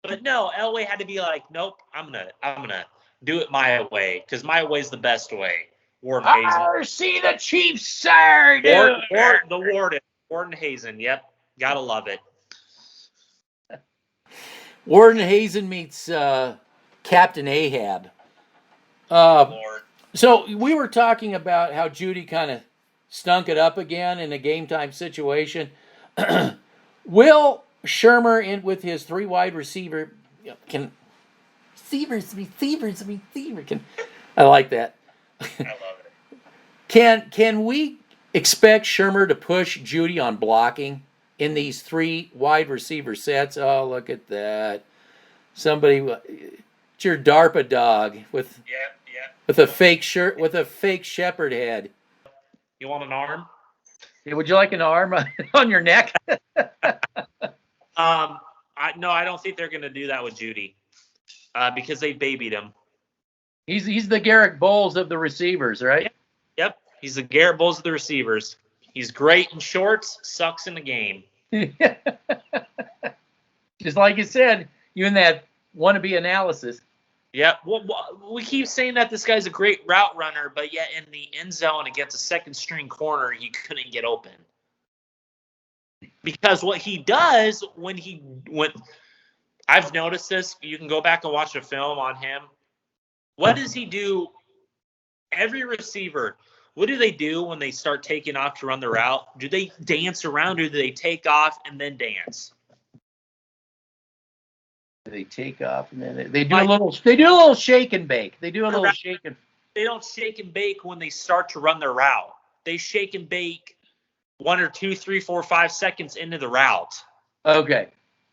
But no, Elway had to be like, nope, I'm gonna do it my way because my way's the best way. Warden Hazen. See the Chiefs, sir. Warden Hazen. Yep, gotta love it. Warden Hazen meets Captain Ahab. Lord. So we were talking about how Judy kind of stunk it up again in a game time situation. Will Shurmur in with his 3 wide receiver can I like that. I love it. Can we expect Shurmur to push Judy on blocking in these 3 wide receiver sets? Oh, look at that. Somebody, it's your DARPA dog with a fake shirt with a fake shepherd head. You want an arm? Yeah, would you like an arm on your neck? I don't think they're going to do that with Judy because they babied him. He's the Garrett Bowles of the receivers, right? Yep. He's the Garrett Bowles of the receivers. He's great in shorts, sucks in the game. Just like you said, you and that wannabe analysis. Yeah, well, we keep saying that this guy's a great route runner, but yet in the end zone against a second string corner, he couldn't get open. Because what he does when I've noticed this, you can go back and watch a film on him. What does he do? Every receiver, what do they do when they start taking off to run the route? Do they dance around or do they take off and then dance? They take off and then they do a little shake and bake. They do a little shake and. They don't shake and bake when they start to run their route. They shake and bake 1 or 2, 3, 4, 5 seconds into the route. Okay.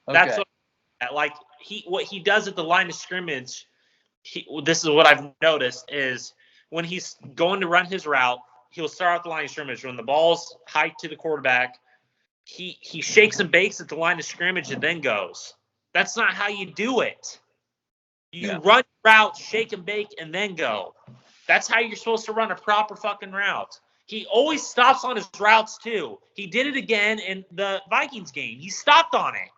That's what he does at the line of scrimmage. This is what I've noticed is when he's going to run his route, he'll start at the line of scrimmage. When the ball's hiked to the quarterback, he shakes and bakes at the line of scrimmage and then goes. That's not how you do it. You run route, shake and bake, and then go. That's how you're supposed to run a proper fucking route. He always stops on his routes, too. He did it again in the Vikings game. He stopped on it.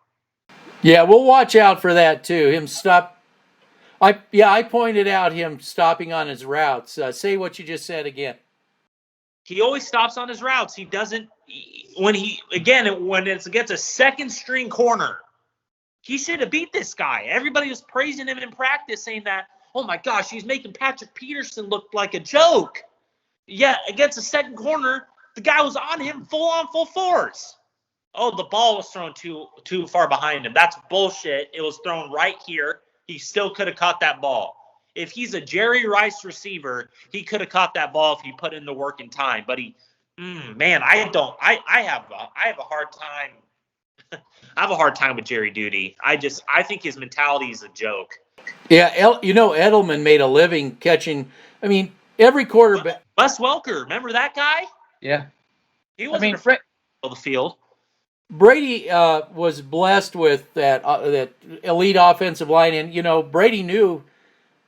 Yeah, we'll watch out for that, too. Him stop. I pointed out him stopping on his routes. Say what you just said again. He always stops on his routes. He doesn't when it's against a second string corner. He should have beat this guy. Everybody was praising him in practice, saying that, oh my gosh, he's making Patrick Peterson look like a joke. Yeah, against the second corner, the guy was on him full force. Oh, the ball was thrown too far behind him. That's bullshit. It was thrown right here. He still could have caught that ball. If he's a Jerry Rice receiver, he could have caught that ball if he put in the work in time. But I have a hard time. I have a hard time with Jerry Duty. I think his mentality is a joke. Yeah, Edelman made a living catching. I mean, every quarterback. Wes Welker, remember that guy? Yeah, he wasn't afraid of the field. Brady was blessed with that elite offensive line, and Brady knew,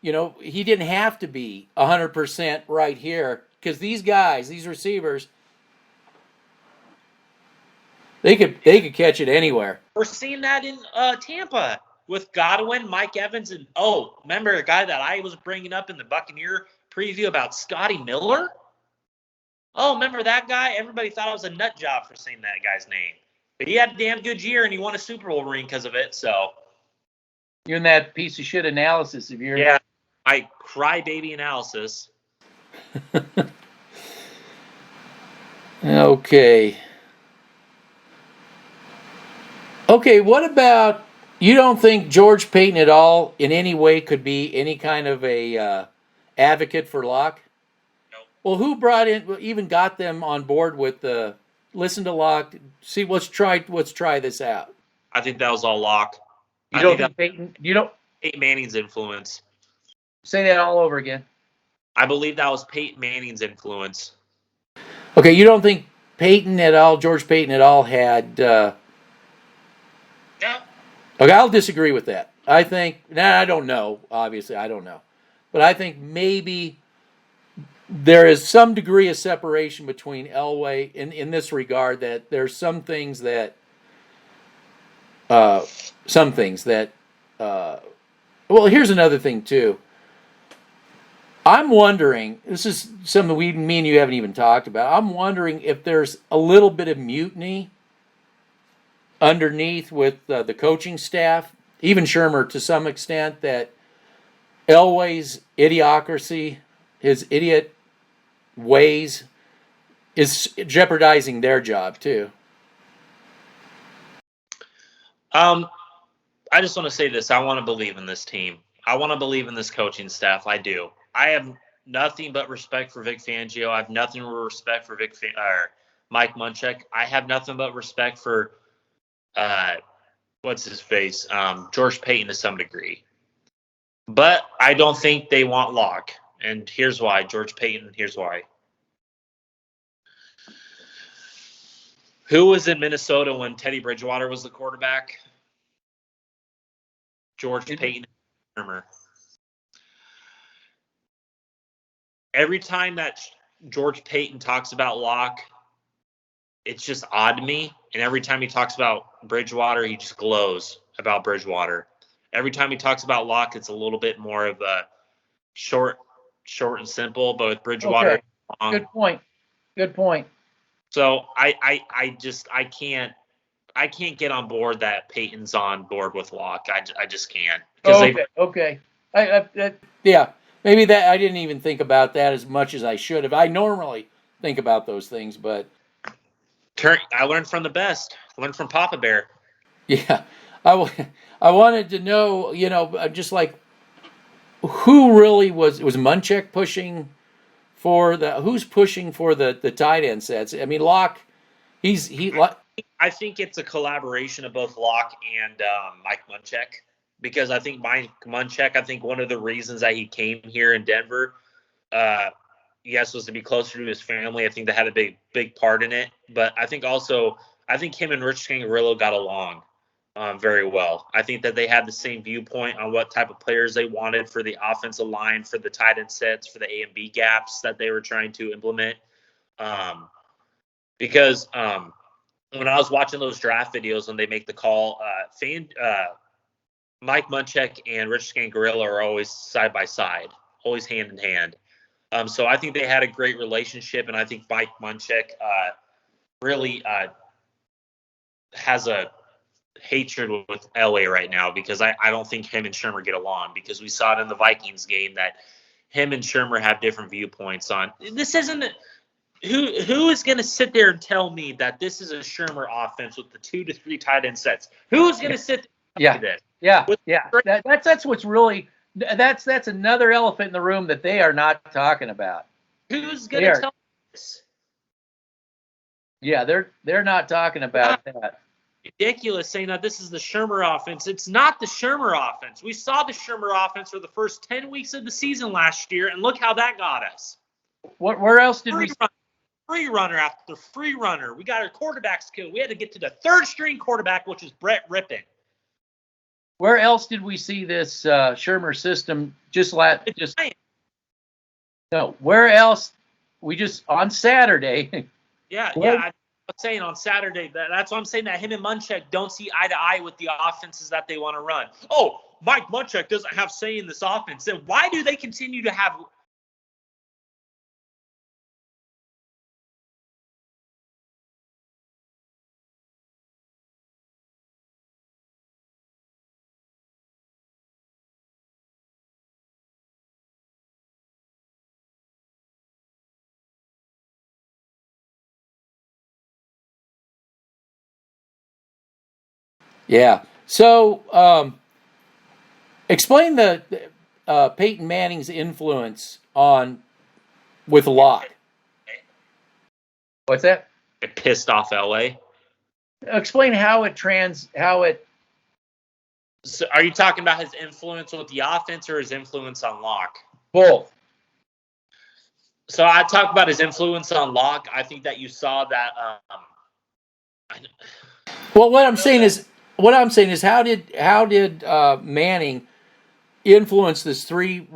he didn't have to be 100% right here because these receivers. They could catch it anywhere. We're seeing that in Tampa with Godwin, Mike Evans, and remember a guy that I was bringing up in the Buccaneer preview about Scotty Miller? Oh, remember that guy? Everybody thought I was a nut job for saying that guy's name. But he had a damn good year, and he won a Super Bowl ring because of it, so. You're in that piece of shit analysis of yours. Yeah, my crybaby analysis. Okay, what about, you don't think George Paton at all in any way could be any kind of a advocate for Locke? No. Well, who even got them on board with listen to Locke, see, let's try this out? I think that was all Locke. You don't think Paton, Peyton Manning's influence. Say that all over again. I believe that was Peyton Manning's influence. Okay, you don't think George Paton at all had... No. Okay, I'll disagree with that. I think, I don't know. Obviously, I don't know. But I think maybe there is some degree of separation between Elway in this regard, that there's some things that well, here's another thing too. I'm wondering, this is something me and you haven't even talked about. I'm wondering if there's a little bit of mutiny underneath with the coaching staff, even Shurmur to some extent, that Elway's idiocracy, his idiot ways, is jeopardizing their job too. I just want to say this. I want to believe in this team. I want to believe in this coaching staff. I do. I have nothing but respect for Vic Fangio. I have nothing but respect for Mike Munchak. I have nothing but respect for what's his face, George Paton to some degree. But I don't think they want Locke. And here's why. George Paton, here's why. Who was in Minnesota when Teddy Bridgewater was the quarterback? George Paton and Shurmur. Every time that George Paton talks about Locke, it's just odd to me. And every time he talks about Bridgewater, he just glows about Bridgewater. Every time he talks about Locke, it's a little bit more of a short and simple. But with Bridgewater, okay. Good point. So I can't get on board that Peyton's on board with Locke. I just can't. Okay. Yeah, maybe that I didn't even think about that as much as I should have. I normally think about those things, but I learned from the best. I learned from Papa Bear. Yeah, I wanted to know, just like who really was Munchak pushing for who's pushing for the tight end sets? I mean, Locke, I think it's a collaboration of both Locke and Mike Munchak, because I think Mike Munchak, one of the reasons that he came here in Denver, yes, was to be closer to his family. I think that had a big part in it. But I think him and Rich Scangarello got along very well. I think that they had the same viewpoint on what type of players they wanted for the offensive line, for the tight end sets, for the A and B gaps that they were trying to implement. Because when I was watching those draft videos when they make the call, Mike Munchak and Rich Scangarello are always side by side, always hand in hand. So I think they had a great relationship, and I think Mike Munchak really has a hatred with Elway right now, because I don't think him and Shurmur get along, because we saw it in the Vikings game that him and Shurmur have different viewpoints on. This isn't who is going to sit there and tell me that this is a Shurmur offense with the 2 to 3 tight end sets? Who's going to sit there and say this? Yeah. That's what's really that's another elephant in the room that they are not talking about. Who's going to tell me this? Yeah, they're not talking about that. Ridiculous saying that this is the Shurmur offense. It's not the Shurmur offense. We saw the Shurmur offense for the first 10 weeks of the season last year, and look how that got us. Where else did we? Free runner after free runner. We got our quarterbacks killed. We had to get to the third string quarterback, which is Brett Rippon. Where else did we see this Shurmur system? No. Where else? We just on Saturday. Yeah. I'm saying on Saturday, that's why I'm saying that him and Munchak don't see eye to eye with the offenses that they want to run. Oh, Mike Munchak doesn't have say in this offense. Then why do they continue to have? Yeah. So, explain the Peyton Manning's influence with Locke. What's that? It pissed off Elway. Explain how it. So are you talking about his influence with the offense or his influence on Locke? Both. So I talk about his influence on Locke. I think that you saw that. Well, what I'm saying is, how did Manning influence this three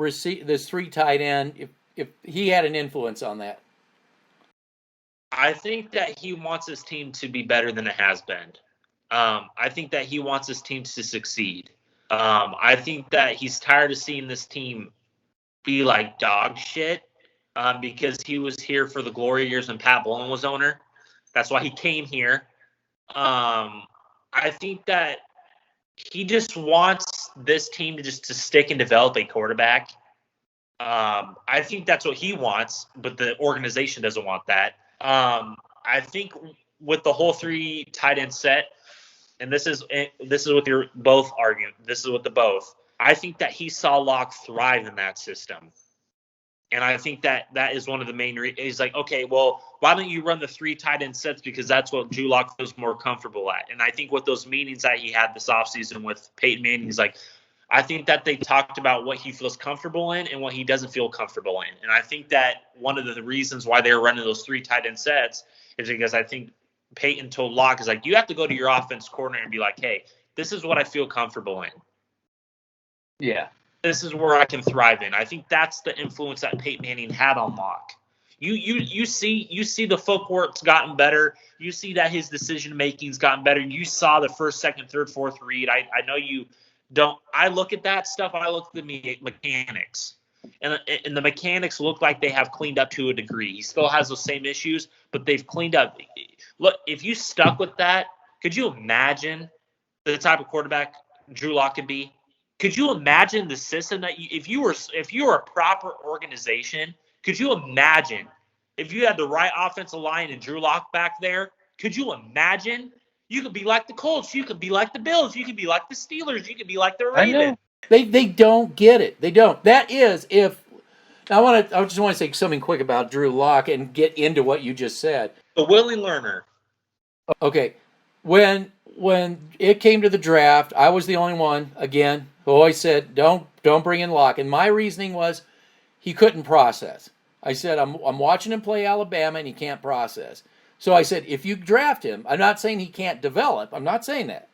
tight end if he had an influence on that. I think that he wants his team to be better than it has been. I think that he wants his team to succeed. I think that he's tired of seeing this team be like dog shit because he was here for the glory years when Pat Bowlen was owner. That's why he came here. I think that he just wants this team to stick and develop a quarterback. I think that's what he wants, but the organization doesn't want that. I think with the whole 3 tight end set, and this is what you're both arguing. This is what the both. I think that he saw Locke thrive in that system. And I think that is one of the main reasons. He's like, okay, well, why don't you run the 3 tight end sets? Because that's what Drew Lock feels more comfortable at. And I think with those meetings that he had this offseason with Peyton Manning, he's like, I think that they talked about what he feels comfortable in and what he doesn't feel comfortable in. And I think that one of the reasons why they were running those 3 tight end sets is because I think Peyton told Locke, is like, you have to go to your offense coordinator and be like, hey, this is what I feel comfortable in. Yeah. This is where I can thrive in. I think that's the influence that Peyton Manning had on Locke. You see the footwork's gotten better. You see that his decision making's gotten better. You saw the first, second, third, fourth read. I know you don't. I look at that stuff. I look at the mechanics, and the mechanics look like they have cleaned up to a degree. He still has those same issues, but they've cleaned up. Look, if you stuck with that, could you imagine the type of quarterback Drew Lock could be? Could you imagine the system that if you were a proper organization? Could you imagine if you had the right offensive line and Drew Lock back there? Could you imagine? You could be like the Colts. You could be like the Bills. You could be like the Steelers. You could be like the Ravens. They don't get it. They don't. That is if. I just want to say something quick about Drew Lock and get into what you just said. The willing learner. Okay, when it came to the draft, I was the only one again who always said don't bring in Lock, and my reasoning was he couldn't process. I said I'm watching him play Alabama and he can't process. So I said if you draft him, I'm not saying he can't develop. I'm not saying that,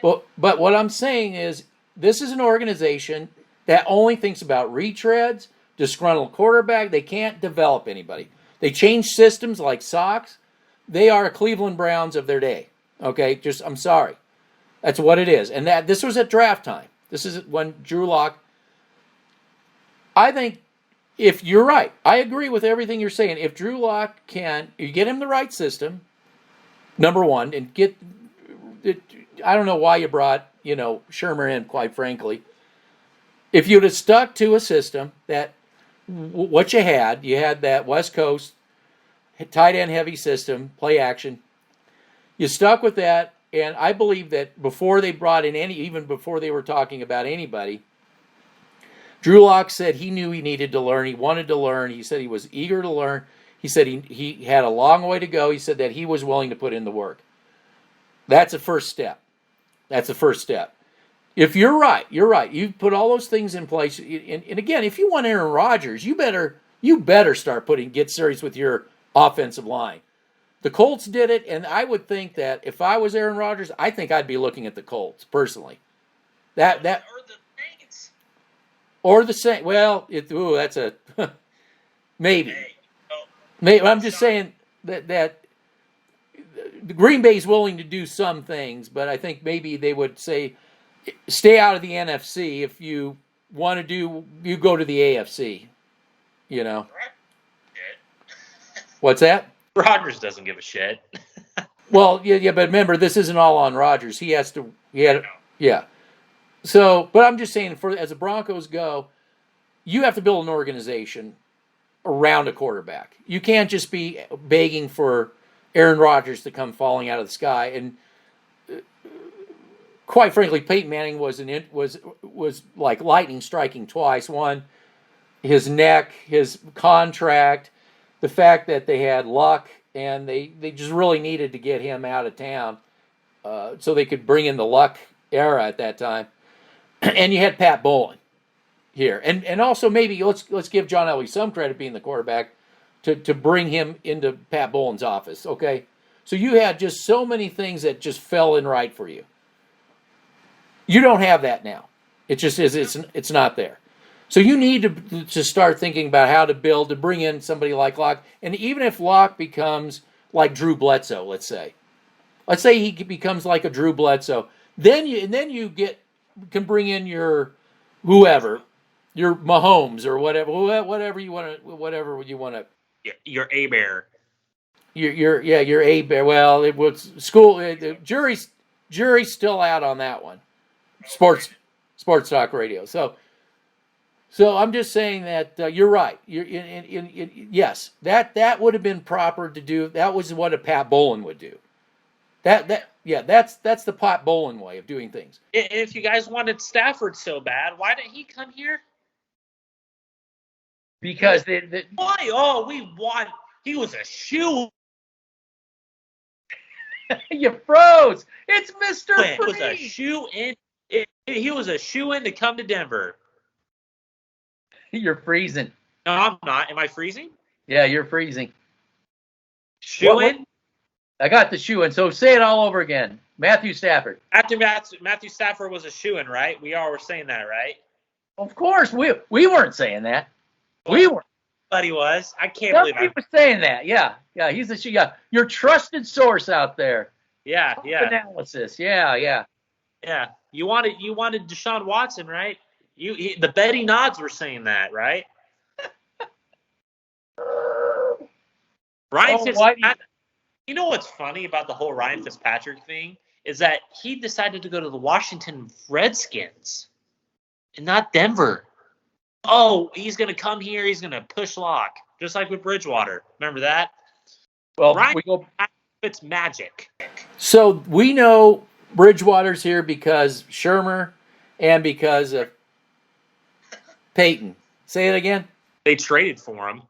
but what I'm saying is this is an organization that only thinks about retreads, disgruntled quarterback. They can't develop anybody. They change systems like socks. They are Cleveland Browns of their day. Okay, I'm sorry. That's what it is. And this was at draft time. This is when Drew Lock. I think if you're right, I agree with everything you're saying. If Drew Lock you get him the right system, number one, and I don't know why you brought, Shurmur in, quite frankly. If you'd have stuck to a system that what you had that West Coast tight end heavy system, play action. You stuck with that, and I believe that before they brought in even before they were talking about anybody, Drew Lock said he knew he needed to learn. He wanted to learn. He said he was eager to learn. He said he had a long way to go. He said that he was willing to put in the work. That's a first step. If you're right. You put all those things in place. And again, if you want Aaron Rodgers, you better start get serious with your offensive line. The Colts did it, and I would think that if I was Aaron Rodgers, I think I'd be looking at the Colts personally. Or the Saints. Or the Saints. Well, that's a maybe. Maybe I'm just saying that Green Bay's willing to do some things, but I think maybe they would say, stay out of the NFC. If you want to you go to the AFC. What's that? Rodgers doesn't give a shit. Well, yeah, but remember, this isn't all on Rodgers. Yeah. So, but I'm just saying, as the Broncos go, you have to build an organization around a quarterback. You can't just be begging for Aaron Rodgers to come falling out of the sky. And quite frankly, Peyton Manning was like lightning striking twice. One, his neck, his contract, the fact that they had Luck, and they just really needed to get him out of town so they could bring in the Luck era at that time. And you had Pat Bowlen here. And also maybe let's give John Elway some credit being the quarterback to bring him into Pat Bowlen's office, okay? So you had just so many things that just fell in right for you. You don't have that now. It just is. It's not there. So you need to start thinking about how to build to bring in somebody like Locke. And even if Locke becomes like Drew Bledsoe, let's say he becomes like a Drew Bledsoe, then you can bring in your whoever, your Mahomes or whatever you want to. Your A bear. Your A bear. Well, it was school. Jury's still out on that one. Sports talk radio. So I'm just saying that you're right. Yes, that would have been proper to do. That was what a Pat Bowlen would do. That's the Pat Bowlen way of doing things. If you guys wanted Stafford so bad, why didn't he come here? Because why? Oh, we want. He was a shoe. You froze. It's Mr. It was a shoe in. He was a shoe in to come to Denver. You're freezing. No, I'm not. Am I freezing? Yeah, you're freezing. Shoe in? I got the shoe in. So say it all over again. Matthew Stafford. After Matthew Stafford was a shoe in, right? We all were saying that, right? Of course, we weren't saying that. We weren't. But he was. I can't Some believe it. people saying that. Yeah, he's a shoe. Yeah, your trusted source out there. Yeah. Analysis. Yeah. You wanted Deshaun Watson, right? The Betty Nods were saying that, right? Ryan Fitzpatrick. You know what's funny about the whole Ryan Fitzpatrick thing is that he decided to go to the Washington Redskins and not Denver. Oh, he's going to come here. He's going to push Locke, just like with Bridgewater. Remember that? Well, Ryan it's magic. So we know Bridgewater's here because Shurmur and because of Paton. Say it again. They traded for him.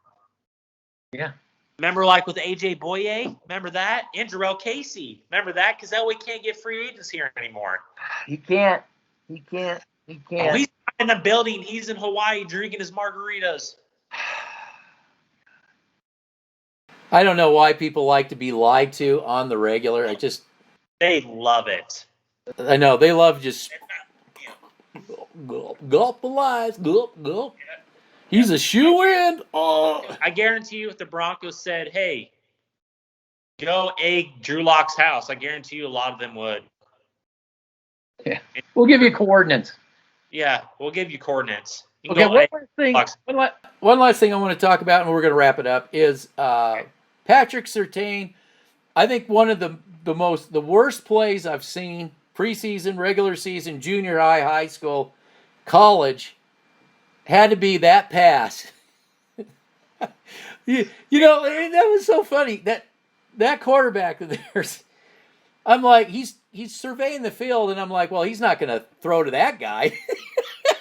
Yeah. Remember, like with A.J. Boye? Remember that? And Jarrell Casey. Remember that? Because Elway can't get free agents here anymore. He can't. Oh, he's in the building. He's in Hawaii drinking his margaritas. I don't know why people like to be lied to on the regular. They love it. I know. They love just gulp the lies. Gulp. He's a shoe-in. Oh. I guarantee you if the Broncos said, hey, go egg Drew Lock's house, I guarantee you a lot of them would. Yeah. We'll give you coordinates. Yeah, we'll give you coordinates. You okay, one last thing I want to talk about, and we're going to wrap it up, is Patrick Surtain. I think one of the worst plays I've seen, preseason, regular season, junior high school, college, had to be that pass. you know, that was so funny. That quarterback of theirs, I'm like, he's surveying the field, and I'm like, well, he's not going to throw to that guy.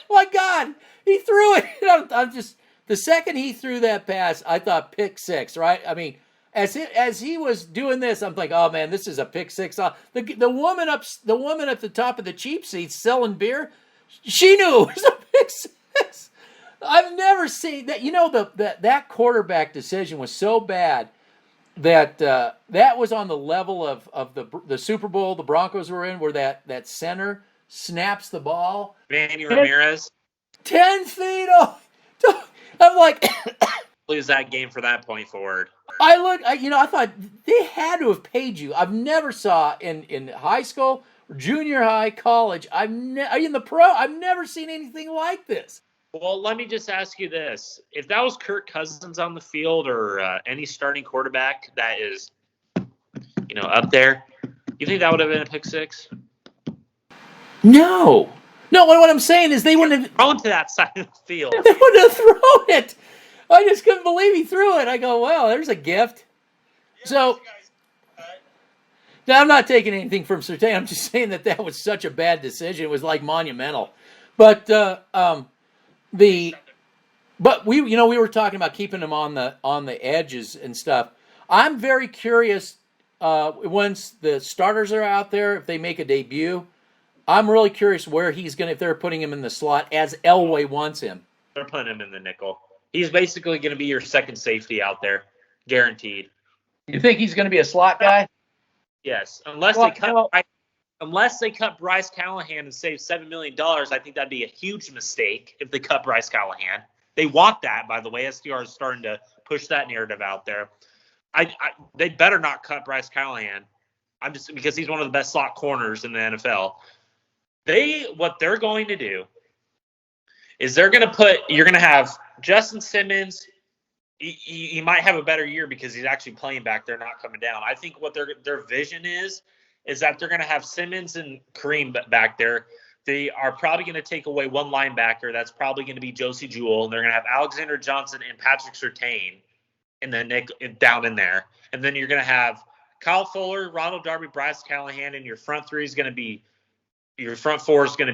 My God, he threw it. I'm just, the second he threw that pass, I thought pick six, right? I mean, as he was doing this, I'm like, oh man, this is a pick six. The woman at the top of the cheap seats selling beer, she knew it was a pick six. I've never seen that. You know, that quarterback decision was so bad that that was on the level of the Super Bowl the Broncos were in, where that center snaps the ball. Manny Ramirez. 10 feet off. I'm like, lose that game for that point forward. I thought they had to have paid you. I've never saw in high school, junior high, college. In the pro, I've never seen anything like this. Well, let me just ask you this. If that was Kirk Cousins on the field or any starting quarterback that is, up there, you think that would have been a pick six? No. What I'm saying is they wouldn't have thrown to that side of the field. They wouldn't have thrown it. I just couldn't believe he threw it. I go, well, there's a gift. So, now I'm not taking anything from Surtain. I'm just saying that was such a bad decision. It was like monumental. But we were talking about keeping him on the edges and stuff. I'm very curious once the starters are out there, if they make a debut. I'm really curious where he's going to, if they're putting him in the slot as Elway wants him. They're putting him in the nickel. He's basically going to be your second safety out there, guaranteed. You think he's going to be a slot guy? Yes, unless they cut. unless they cut Bryce Callahan and save $7 million, I think that'd be a huge mistake if they cut Bryce Callahan. They want that, by the way. SDR is starting to push that narrative out there. They better not cut Bryce Callahan. Because he's one of the best slot corners in the NFL. What they're going to do is you're going to have Justin Simmons. He might have a better year because he's actually playing back there, not coming down. I think what their vision is that they're going to have Simmons and Kareem back there. They are probably going to take away one linebacker. That's probably going to be Josie Jewell. And they're going to have Alexander Johnson and Patrick Surtain in the down in there. And then you're going to have Kyle Fuller, Ronald Darby, Bryce Callahan, and your front four is going to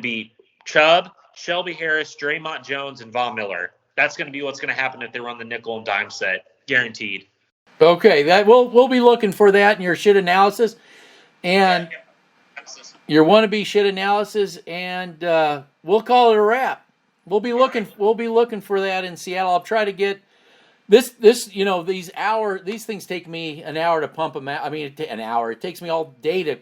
be Chubb, Shelby Harris, Draymond Jones, and Von Miller. That's going to be what's going to happen if they run the nickel and dime set, guaranteed. Okay, that we'll be looking for that in your shit analysis, and your wannabe shit analysis, and we'll call it a wrap. We'll be looking for that in Seattle. I'll try to get. This these things take me an hour to pump them out. I mean, an hour. It takes me all day to,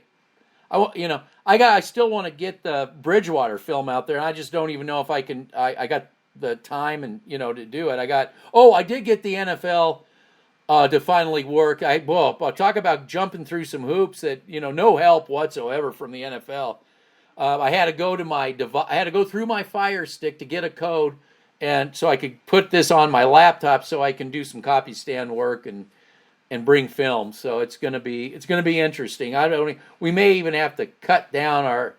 I still want to get the Bridgewater film out there, and I just don't even know if I can. I got the time and to do it. I did get the NFL to finally work. I'll talk about jumping through some hoops that no help whatsoever from the NFL. I had to go through my Fire Stick to get a code. And so I could put this on my laptop so I can do some copy stand work and bring film. So it's gonna be interesting. We may even have to cut down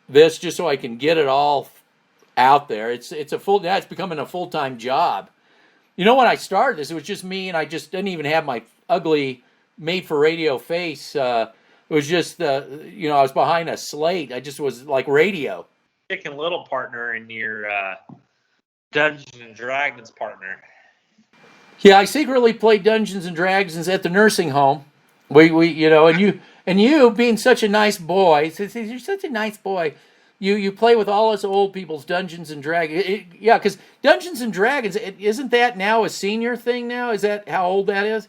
this just so I can get it all out there. It's becoming a full-time job. When I started this, it was just me, and I just didn't even have my ugly made for radio face. It was just I was behind a slate. I just was like radio. Chicken Little partner in your Dungeons and Dragons partner. Yeah, I secretly played Dungeons and Dragons at the nursing home. We and you being such a nice boy, you're such a nice boy. You play with all us old people's Dungeons and Dragons. Because Dungeons and Dragons, isn't that now a senior thing now? Is that how old that is?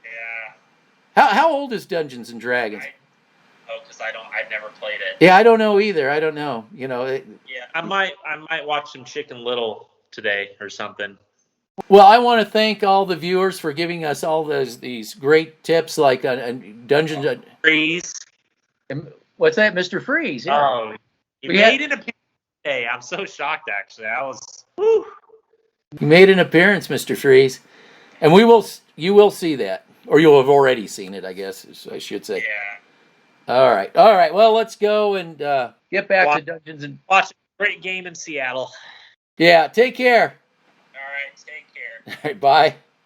Yeah. How old is Dungeons and Dragons? Because I've never played it. Yeah, I don't know either. I don't know. I might watch some Chicken Little today or something. Well, I want to thank all the viewers for giving us all these great tips, like Dungeons. Freeze. What's that, Mr. Freeze? Yeah. Oh, you made an appearance today. I'm so shocked, actually. You made an appearance, Mr. Freeze, and you will see that, or you'll have already seen it, I guess I should say. Yeah. All right. Well, let's go and get back to Dungeons and watch a great game in Seattle. Yeah. Take care. All right. Take care. All right. Bye.